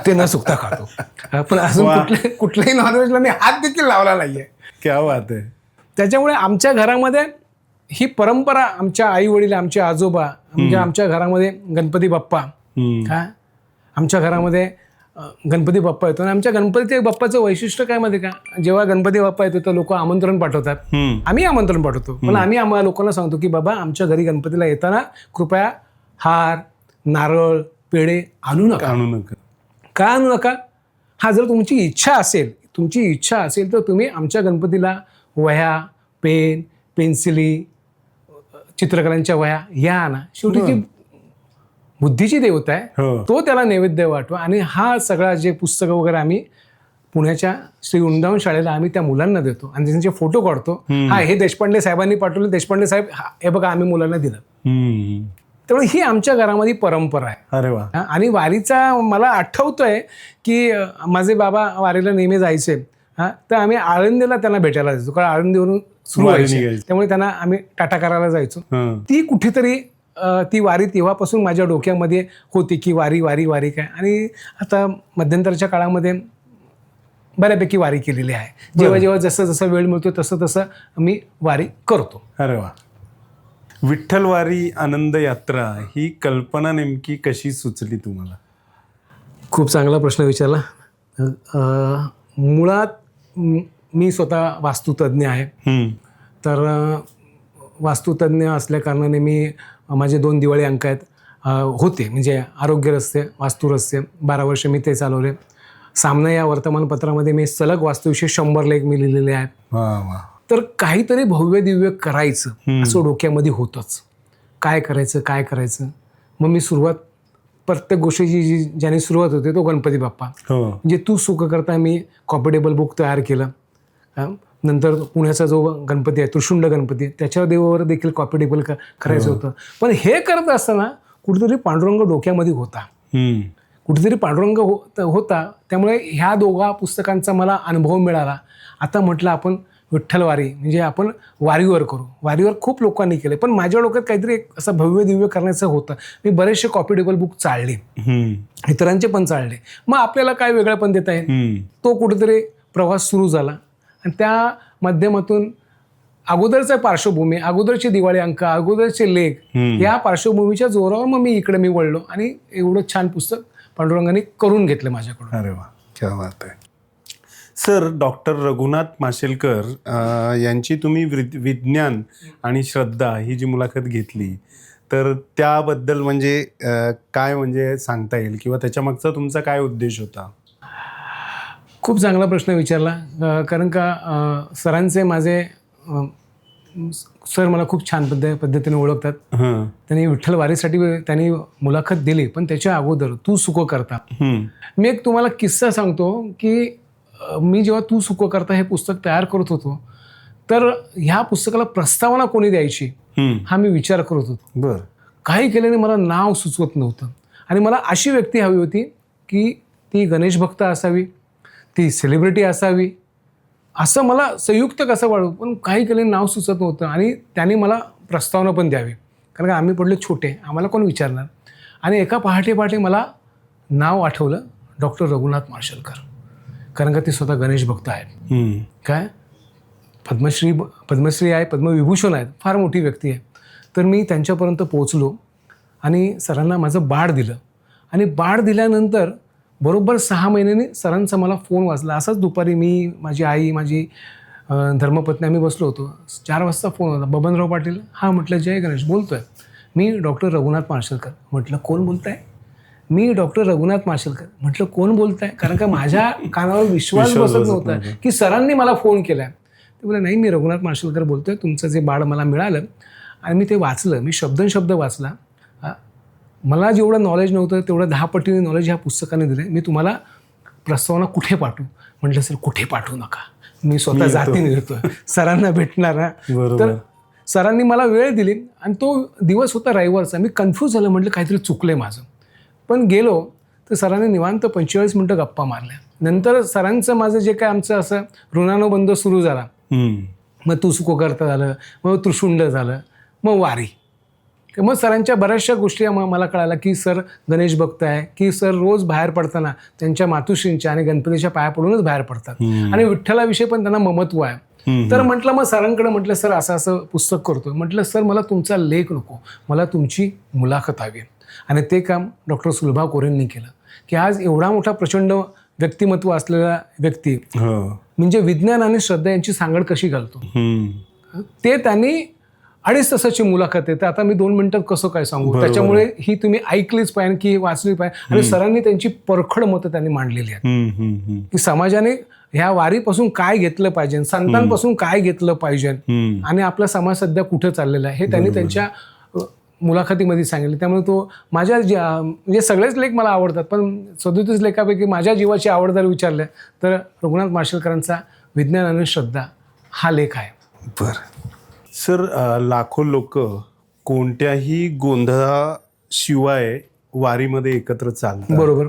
S1: ते न चुकता खातो. पण अजून कुठल्याही नॉनव्हेजला मी हात देखील लावला नाहीये.
S3: क्या बात आहे.
S1: त्याच्यामुळे आमच्या घरामध्ये ही परंपरा, आमच्या आई वडील, आमचे आजोबा, म्हणजे आमच्या घरामध्ये गणपती बाप्पा, काय आमच्या घरामध्ये गणपती बाप्पा येतो. आणि आमच्या गणपती बाप्पाचं वैशिष्ट्य काय माहिती का, जेव्हा गणपती बाप्पा येतो तर लोक आमंत्रण पाठवतात, आम्ही आमंत्रण पाठवतो, पण आम्ही आम्हाला लोकांना सांगतो की बाबा आमच्या घरी गणपतीला येताना कृपया हार, नारळ, पेढे आणू नका. का आणू नका? हा जर तुमची इच्छा असेल तर तुम्ही आमच्या गणपतीला वह्या, पेन, पेन्सिली, चित्रकलांच्या वह्या या आणा. शेवटी ती बुद्धीची देवता आहे, तो त्याला नैवेद्य वाटवा. आणि हा सगळा जे पुस्तकं वगैरे आम्ही पुण्याच्या श्री वृंदावन शाळेला आम्ही त्या मुलांना देतो आणि त्यांचे फोटो काढतो. हे देशपांडे साहेबांनी पाठवले, देशपांडे साहेब हे बघा आम्ही मुलांना दिलं. त्यामुळे ही आमच्या घरामध्ये परंपरा आहे.
S3: अरे वा.
S1: आणि वारीचा मला आठवतोय की माझे बाबा वारीला नेहमी जायचे, तर आम्ही आळंदीला त्यांना भेटायला जायचो, कारण आळंदीवरून सुरू व्हायची, त्यामुळे त्यांना आम्ही टाटा करायला जायचो. ती कुठेतरी ती वारी तेव्हापासून माझ्या डोक्यामध्ये होती की वारी वारी वारी काय. आणि आता मध्यंतरच्या काळामध्ये बऱ्यापैकी वारी केलेली आहे. जेव्हा जेव्हा जसं जसं वेळ मिळतो तसं तसं मी वारी करतो.
S3: अरे वा. विठ्ठल वारी आनंद यात्रा ही कल्पना नेमकी कशी सुचली तुम्हाला?
S1: खूप चांगला प्रश्न विचारला. मुळात मी स्वतः वास्तुतज्ञ आहे, तर वास्तुतज्ञ असल्या कारणाने मी माझे 2 दिवाळी अंक आहेत होते, म्हणजे आरोग्य रहस्य, वास्तू रहस्य, 12 वर्ष मी ते चालवले. सामना या वर्तमानपत्रामध्ये मी सलग वास्तूविषयी 100 लेख मी लिहिलेले आहेत. तर काहीतरी भव्य दिव्य करायचं असं डोक्यामध्ये होतंच. काय करायचं. मग मी प्रत्येक गोष्टीची ज्याने सुरुवात होते तो गणपती बाप्पा. म्हणजे तू सुख करता मी कॉपी टेबल बुक तयार केलं. नंतर पुण्याचा जो गणपती आहे, त्रिशुंड गणपती, त्याच्या देवावर देखील कॉपी टेबल करायचं होतं. पण हे करत असताना कुठेतरी पांडुरंग डोक्यामध्ये होता, होता. त्यामुळे ह्या दोघा पुस्तकांचा मला अनुभव मिळाला. आता म्हटलं आपण विठ्ठलवारी म्हणजे आपण वारीवर करू. वारीवर खूप लोकांनी केले, पण माझ्या डोक्यात काहीतरी एक असं भव्य दिव्य करण्याचं होतं. मी बरेचसे कॉपी टेबल बुक चालले, इतरांचे पण चालले. मग आपल्याला काय वेगळं पण देता येईल, तो कुठेतरी प्रवास सुरू झाला. आणि त्या माध्यमातून अगोदरचा पार्श्वभूमी, अगोदरचे दिवाळी अंक, अगोदरचे लेख, या पार्श्वभूमीच्या जोरावर मग मी वळलो आणि एवढं छान पुस्तक पांडुरंगाने करून घेतलं माझ्याकडून.
S3: अरे वा, क्या बात आहे. सर, डॉक्टर रघुनाथ माशेलकर यांची तुम्ही विज्ञान आणि श्रद्धा ही जी मुलाखत घेतली, तर त्याबद्दल म्हणजे काय म्हणजे सांगता येईल, किंवा त्याच्यामागचा तुमचा काय उद्देश होता?
S1: खूप चांगला प्रश्न विचारला. कारण का सरांचे माझे सर मला खूप छान पद्धतीने ओळखतात. त्यांनी विठ्ठल वारीसाठी त्यांनी मुलाखत दिली, पण त्याच्या अगोदर तू सुखो करता, मी एक तुम्हाला किस्सा सांगतो की मी जेव्हा तू सुखो करता हे पुस्तक तयार करत होतो, तर ह्या पुस्तकाला प्रस्तावना कोणी द्यायची हा मी विचार करत होतो.
S3: बरं.
S1: काही केल्याने मला नाव सुचवत नव्हतं आणि मला अशी व्यक्ती हवी होती की ती गणेश भक्त असावी, ती सेलिब्रिटी असावी, असं मला संयुक्त कसं वाढू, पण काही केल्याने नाव सुचत नव्हतं. आणि त्यांनी मला प्रस्तावना पण द्यावी, कारण का आम्ही पडले छोटे, आम्हाला कोण विचारणार. आणि एका पहाटे मला नाव आठवलं, डॉक्टर रघुनाथ माशेलकर, कारण का ते स्वतः गणेश भक्त आहेत. काय पद्मश्री आहे, पद्मविभूषण आहेत, फार मोठी व्यक्ती आहे. तर मी त्यांच्यापर्यंत पोहोचलो आणि सरांना माझं बाळ दिलं. आणि बाळ दिल्यानंतर बरोबर 6 महिन्यांनी सरांचा मला फोन वाजला. असाच दुपारी मी, माझी आई, माझी धर्मपत्नी आम्ही बसलो होतो. 4 वाजता फोन होता. बबनराव पाटील. हां म्हटलं, जय गणेश, बोलतोय मी, डॉक्टर रघुनाथ माशेलकर. म्हटलं कोण बोलताय? मी डॉक्टर रघुनाथ माशेलकर. म्हटलं कोण बोलताय? कारण का माझ्या कानावर विश्वास बसत नव्हता की सरांनी मला फोन केला आहे. ते बोलले, नाही, मी रघुनाथ माशेलकर बोलतोय, तुमचं जे बाळ मला मिळालं आणि मी ते वाचलं, मी शब्द वाचला. मला जेवढं नॉलेज नव्हतं तेवढं 10 पटीने नॉलेज ह्या पुस्तकाने दिलं. मी तुम्हाला प्रस्तावना कुठे पाठवू? म्हटलं सर कुठे पाठवू नका, मी स्वतः जातीने येतो, सरांना भेटणार. तर सरांनी मला वेळ दिली आणि तो दिवस होता रविवारचा. मी कन्फ्यूज झालं, म्हटलं काहीतरी चुकलं माझं. पण गेलो तर सरांनी निवांत 45 मिनटं गप्पा मारल्या. नंतर सरांचं माझं जे काय आमचं असं ऋणानुबंध सुरू झाला. मग तू सुखो करता झालं, मग त्रिशुंड झालं, मग वारी. मग सरांच्या बऱ्याचशा गोष्टी मला कळाल्या की सर गणेश भक्त आहे, की सर रोज बाहेर पडताना त्यांच्या मातुश्रींच्या आणि गणपतीच्या पाया पडूनच बाहेर पडतात आणि विठ्ठलाविषयी पण त्यांना ममत्व आहे. तर म्हटलं, मग सरांकडे म्हटलं, सर असं पुस्तक करतो. म्हटलं सर मला तुमचा लेख नको, मला तुमची मुलाखत हवी. आणि ते काम डॉक्टर सुलभा कोरेंनी केलं की आज एवढा मोठा प्रचंड व्यक्तिमत्व असलेला व्यक्ती म्हणजे विज्ञान आणि श्रद्धा यांची सांगड कशी घालतो, ते त्यांनी 2.5 तासाची मुलाखत आहे. तर आता मी 2 मिनिटात कसं काय सांगू. त्याच्यामुळे ही तुम्ही ऐकलीच पाहिजे की वाचली पाहिजे. आणि सरांनी त्यांची परखड मतं त्यांनी मांडलेली आहेत की समाजाने ह्या वारीपासून काय घेतलं पाहिजे, संतांपासून काय घेतलं पाहिजे आणि आपला समाज सध्या कुठं चाललेला आहे हे त्यांनी त्यांच्या मुलाखतीमध्ये सांगितलं. त्यामुळे तो माझ्या म्हणजे सगळेच लेख मला आवडतात, पण 37 लेखापैकी माझ्या जीवाची आवड जर विचारलं तर रघुनाथ माशेलकरांचा विज्ञान आणि श्रद्धा हा लेख आहे.
S3: बरं सर, लाखो लोक कोणत्याही गोंधळाशिवाय वारीमध्ये एकत्र चालतात,
S1: बरोबर.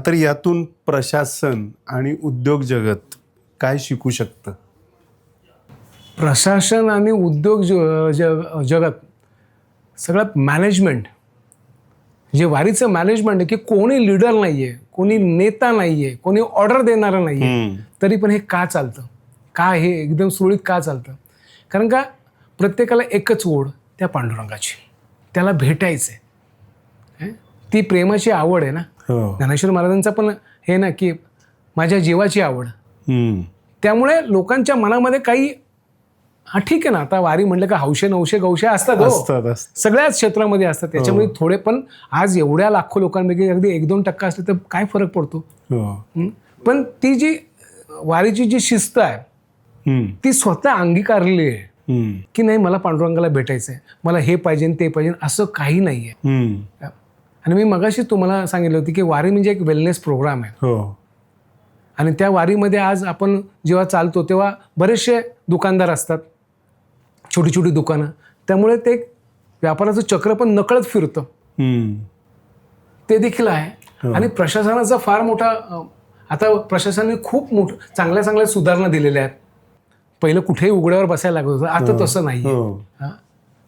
S3: तर यातून प्रशासन आणि उद्योग जगत काय शिकू शकतं?
S1: प्रशासन आणि उद्योग जगत सगळ्यात मॅनेजमेंट, जे वारीचं मॅनेजमेंट आहे की कोणी लीडर नाही आहे, कोणी नेता नाही आहे, कोणी ऑर्डर देणारं नाही आहे, तरी पण हे का चालतं, का हे एकदम सुरळीत का चालतं? कारण का प्रत्येकाला एकच ओढ त्या पांडुरंगाची, त्याला भेटायचं आहे. ती प्रेमाची आवड आहे ना. ज्ञानेश्वर महाराजांचा पण हे ना की माझ्या जीवाची आवड. त्यामुळे लोकांच्या मनामध्ये काही ठीक आहे ना, आता वारी म्हटलं का हौशे नवशे गौशे असतात, सगळ्याच क्षेत्रामध्ये असतात. त्याच्यामुळे थोडे पण आज एवढ्या लाखो लोकांपैकी अगदी 1-2% असले तर काय फरक पडतो. पण ती जी वारीची जी शिस्त आहे ती स्वतः अंगीकारली आहे की नाही मला पांडुरंगाला भेटायचं आहे, मला हे पाहिजे ते पाहिजे असं काही नाही आहे. आणि मी मगाशी तुम्हाला सांगितलं होतं की वारी म्हणजे एक वेलनेस प्रोग्राम आहे. आणि त्या वारीमध्ये आज आपण जेव्हा चालतो तेव्हा बरेचसे दुकानदार असतात, छोटी छोटी दुकानं, त्यामुळे ते व्यापाराचं चक्र पण नकळत फिरतं, ते देखील आहे. आणि प्रशासनाचा फार मोठा, आता प्रशासनाने खूप चांगल्या सुधारणा दिलेल्या आहेत पहिलं कुठेही उघड्यावर बसायला लागत होतं, आता तसं नाही आहे.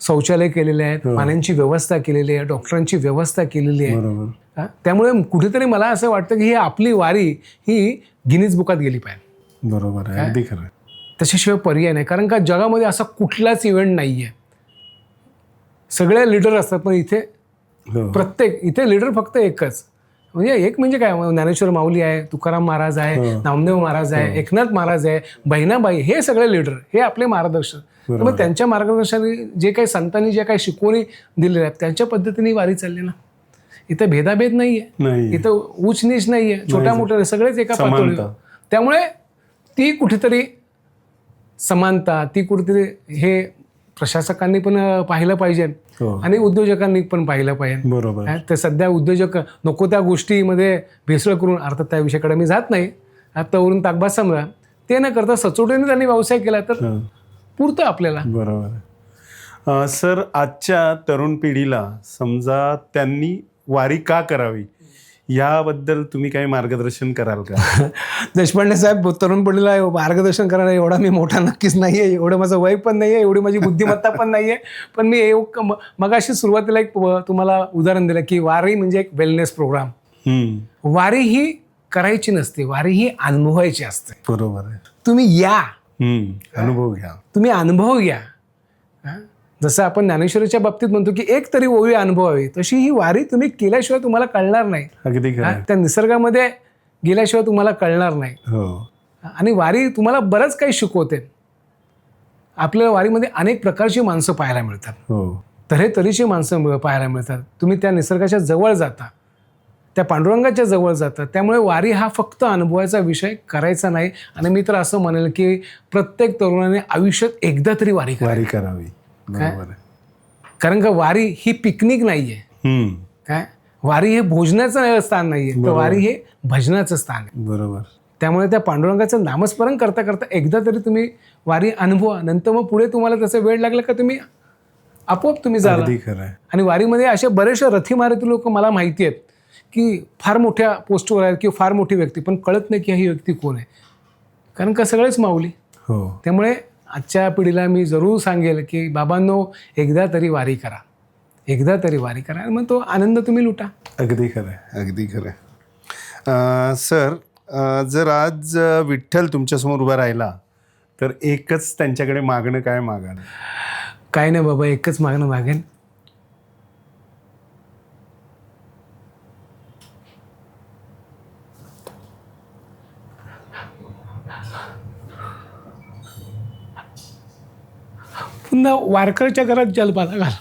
S1: शौचालय केलेले आहेत, पाण्याची व्यवस्था केलेली आहे, डॉक्टरांची व्यवस्था केलेली आहे. त्यामुळे कुठेतरी मला असं वाटतं की ही आपली वारी ही गिनीज बुकात गेली पाहिजे.
S3: बरोबर आहे, अगदी खरं.
S1: त्याच्याशिवाय पर्याय नाही, कारण का जगामध्ये असा कुठलाच इव्हेंट नाही आहे. सगळे लीडर असतात, पण इथे इथे लीडर फक्त एकच, म्हणजे एक म्हणजे काय, ज्ञानेश्वर माऊली आहे, तुकाराम महाराज आहे, नामदेव महाराज आहे, एकनाथ महाराज आहे, बहिणाबाई, हे सगळे लीडर, हे आपले मार्गदर्शक. मग त्यांच्या मार्गदर्शनाने जे काही संतांनी जे काही शिकवणी दिलेल्या आहेत त्यांच्या पद्धतीने वारी चालली ना. इथं भेदाभेद नाहीये, इथं उच्च नीच नाहीये, छोट्या मोठ्या सगळेच एका पातळीवर. त्यामुळे ती कुठेतरी समानता, ती कुठेतरी हे प्रशासकांनी पण पाहिलं पाहिजे आणि उद्योजकांनी पण पाहिलं पाहिजे.
S3: बरोबर.
S1: तर सध्या उद्योजक नको त्या गोष्टीमध्ये भेसळ करून, अर्थात त्या विषयाकडे मी जात नाही, आतावरून ताकबाद समजा, ते न करता सचोटीने त्यांनी व्यवसाय केला तर पुरतं आपल्याला.
S3: बरोबर. सर, आजच्या तरुण पिढीला समजा त्यांनी वारी का करावी याबद्दल तुम्ही काही मार्गदर्शन कराल का?
S1: देशपांडे साहेब, तरुण पिढीला मार्गदर्शन करणारा एवढा मी मोठा नक्कीच नाही आहे, एवढं माझं वय पण नाही आहे, एवढी माझी बुद्धिमत्ता पण नाही आहे. पण मी मगाशी सुरुवातीला एक तुम्हाला उदाहरण दिलं की वारी म्हणजे एक वेलनेस प्रोग्राम. वारी ही करायची नसते, वारी ही अनुभवायची असते.
S3: बरोबर आहे.
S1: तुम्ही या,
S3: अनुभव घ्या,
S1: तुम्ही अनुभव घ्या. जसं आपण ज्ञानेश्वरीच्या बाबतीत म्हणतो की एक तरी ओवी अनुभवावी, तशी ही वारी तुम्ही केल्याशिवाय तुम्हाला कळणार नाही.
S3: अगदी खरं.
S1: त्या निसर्गामध्ये गेल्याशिवाय तुम्हाला कळणार नाही. आणि वारी तुम्हाला बरंच काही शिकवते. आपल्याला वारीमध्ये अनेक प्रकारची माणसं पाहायला मिळतात, तऱ्हेतऱ्हेची माणसं पाहायला मिळतात. तुम्ही त्या निसर्गाच्या जवळ जाता, त्या पांडुरंगाच्या जवळ जातात. त्यामुळे वारी हा फक्त अनुभवाचा विषय करायचा नाही. आणि मी तर असं म्हणेल की प्रत्येक तरुणाने आयुष्यात एकदा तरी वारी
S3: करावी.
S1: कारण का वारी ही पिकनिक नाहीये, काय, वारी हे भोजनाचं स्थान नाहीये, तर वारी हे भजनाचं स्थान आहे.
S3: बरोबर.
S1: त्यामुळे त्या पांडुरंगाचं नामस्मरण करता करता एकदा तरी तुम्ही वारी अनुभवा, नंतर मग पुढे तुम्हाला त्याचा वेळ लागला का तुम्ही आपोआप तुम्ही जाल. आणि वारीमध्ये असे बरेचसे रथी मारुती लोक मला माहिती आहेत की फार मोठ्या पोस्टवर आहेत किंवा फार मोठी व्यक्ती, पण कळत नाही की ही व्यक्ती कोण आहे, कारण का सगळेच माऊली. त्यामुळे आजच्या पिढीला मी जरूर सांगेल की बाबांनो, एकदा तरी वारी करा, एकदा तरी वारी करा, मग तो आनंद तुम्ही लुटा.
S3: अगदी खरं, अगदी खरं. सर, जर आज विठ्ठल तुमच्यासमोर उभा राहिला तर एकच त्यांच्याकडे मागणं काय मागाल?
S1: काय नाही बाबा, एकच मागणं मागेन, पुन्हा वारकऱ्याच्या घरात जलपाला घाल.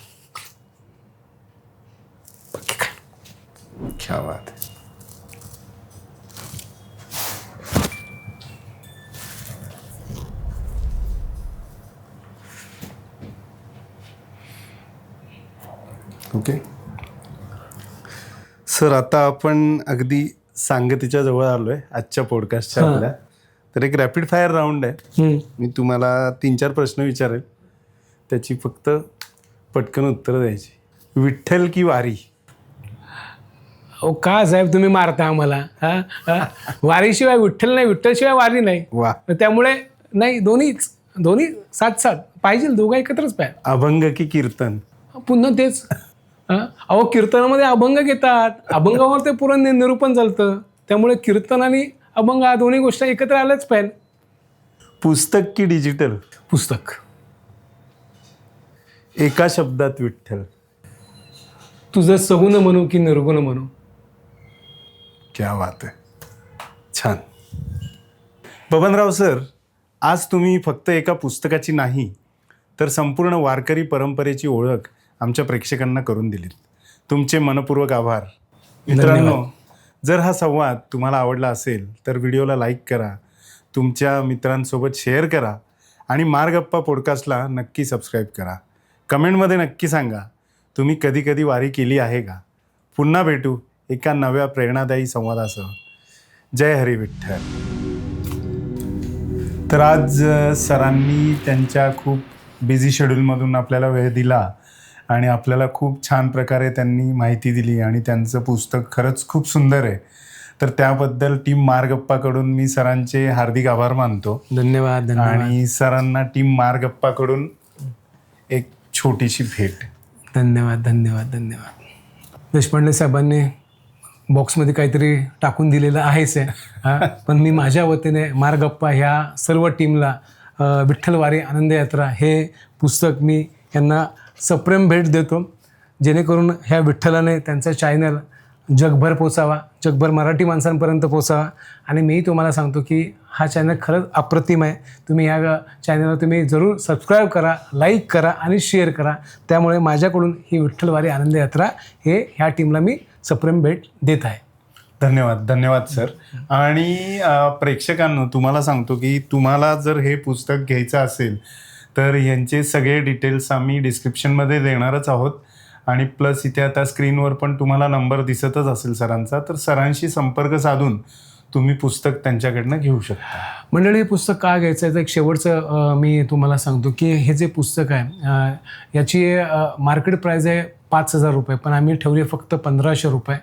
S3: क्या बात आहे. ओके सर, आता आपण अगदी सांगतीच्या जवळ आलो आहे आजच्या पॉडकास्टच्या आपल्या. तर एक रॅपिड फायर राऊंड आहे. मी तुम्हाला 3-4 प्रश्न विचारेल, त्याची फक्त पटकन उत्तरं द्यायची. विठ्ठल की वारी?
S1: का साहेब तुम्ही मारता आम्हाला? वारीशिवाय विठ्ठल नाही, विठ्ठलशिवाय वारी नाही.
S3: वा.
S1: त्यामुळे नाही, दोन्ही साथ पाहिजे, दोघं एकत्रच पाहिजे.
S3: अभंग की कीर्तन?
S1: पुन्हा तेच. अहो, कीर्तनामध्ये अभंग घेतात, अभंगावर ते पुरण निरूपण चालतं. त्यामुळे कीर्तन आणि अभंग या दोन्ही गोष्टी एकत्र आल्याच पाहिजे.
S3: पुस्तक की डिजिटल?
S1: पुस्तक.
S3: एका शब्दात विठ्ठल?
S1: तुझं सगुण म्हणू की निर्गुण म्हणू?
S3: क्या बात आहे, छान. बबनराव सर, आज तुम्ही फक्त एका पुस्तकाची नाही तर संपूर्ण वारकरी परंपरेची ओळख आमच्या प्रेक्षकांना करून दिलीत. तुमचे मनपूर्वक आभार. मित्रांनो, जर हा संवाद तुम्हाला आवडला असेल तर व्हिडिओला लाईक करा, तुमच्या मित्रांसोबत शेअर करा आणि मार्गप्पा पॉडकास्टला नक्की सबस्क्राईब करा. कमेंटमध्ये नक्की सांगा तुम्ही कधी कधी वारी केली आहे का. पुन्हा भेटू एका नव्या प्रेरणादायी संवादासह. जय हरी विठ्ठल. तर आज सरांनी त्यांच्या खूप बिझी शेड्यूलमधून आपल्याला वेळ दिला आणि आपल्याला खूप छान प्रकारे त्यांनी माहिती दिली आणि त्यांचं पुस्तक खरंच खूप सुंदर आहे. तर त्याबद्दल टीम मारगप्पाकडून मी सरांचे हार्दिक आभार मानतो.
S1: धन्यवाद धन्यवाद
S3: आणि सरांना टीम मारगप्पाकडून एक छोटीशी भेट.
S1: धन्यवाद धन्यवाद धन्यवाद. देशपांडे साहेबांनी बॉक्समध्ये काहीतरी टाकून दिलेलं आहेच आहे. पण मी माझ्या वतीने मारगप्पा ह्या सर्व टीमला विठ्ठलवारी आनंद यात्रा हे पुस्तक मी यांना सप्रेम भेट देतो, जेणेकरून ह्या विठ्ठलाने त्यांचा चॅनल जगभर पोचावा, जगभर मराठी माणसांपर्यंत पोचावा. आणि मीही तुम्हाला सांगतो की हा चॅनल खरंच अप्रतिम आहे. तुम्ही ह्या चॅनलला तुम्ही जरूर सबस्क्राईब करा, लाईक करा आणि शेअर करा. त्यामुळे माझ्याकडून ही विठ्ठलवारी आनंद यात्रा हे ह्या टीमला मी सप्रेम भेट देत आहे.
S3: धन्यवाद धन्यवाद सर. आणि प्रेक्षकांनो तुम्हाला सांगतो की तुम्हाला जर हे पुस्तक घ्यायचं असेल तर यांचे सगळे डिटेल्स आम्ही डिस्क्रिप्शनमध्ये देणारच आहोत. आणि प्लस इथे आता स्क्रीनवर पण तुम्हाला नंबर दिसतच असेल सरांचा, तर सरांशी संपर्क साधून तुम्ही पुस्तक त्यांच्याकडनं घेऊ शकता.
S1: मंडळी, हे पुस्तक का घ्यायचं आहे तर एक शेवटचं मी तुम्हाला सांगतो की हे जे पुस्तक आहे याची मार्केट प्राईज आहे 5,000 रुपये, पण आम्ही ठेवली फक्त 1,500 रुपये,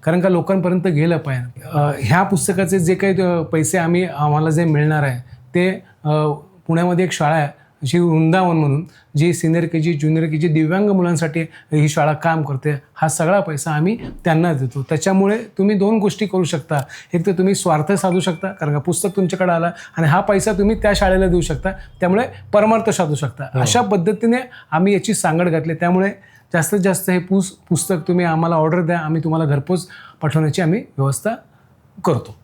S1: कारण का लोकांपर्यंत गेलं पाहिजे. ह्या पुस्तकाचे जे काही पैसे आम्हाला जे मिळणार आहे ते पुण्यामध्ये एक शाळा आहे जी वृंदावन म्हणून, G senior K G junior K जी दिव्यांग मुलांसाठी ही शाळा काम करते. हा सगळा पैसा आम्ही त्यांना देतो. त्याच्यामुळे तुम्ही 2 गोष्टी करू शकता. एक तर तुम्ही स्वार्थ साधू शकता, कारण का पुस्तक तुमच्याकडे आला, आणि हा पैसा तुम्ही त्या शाळेला देऊ शकता, त्यामुळे परमार्थ साधू शकता. अशा पद्धतीने आम्ही याची सांगड घातली. त्यामुळे जास्तीत जास्त हे पुस्तक तुम्ही आम्हाला ऑर्डर द्या, आम्ही तुम्हाला घरपोच पाठवण्याची आम्ही व्यवस्था करतो.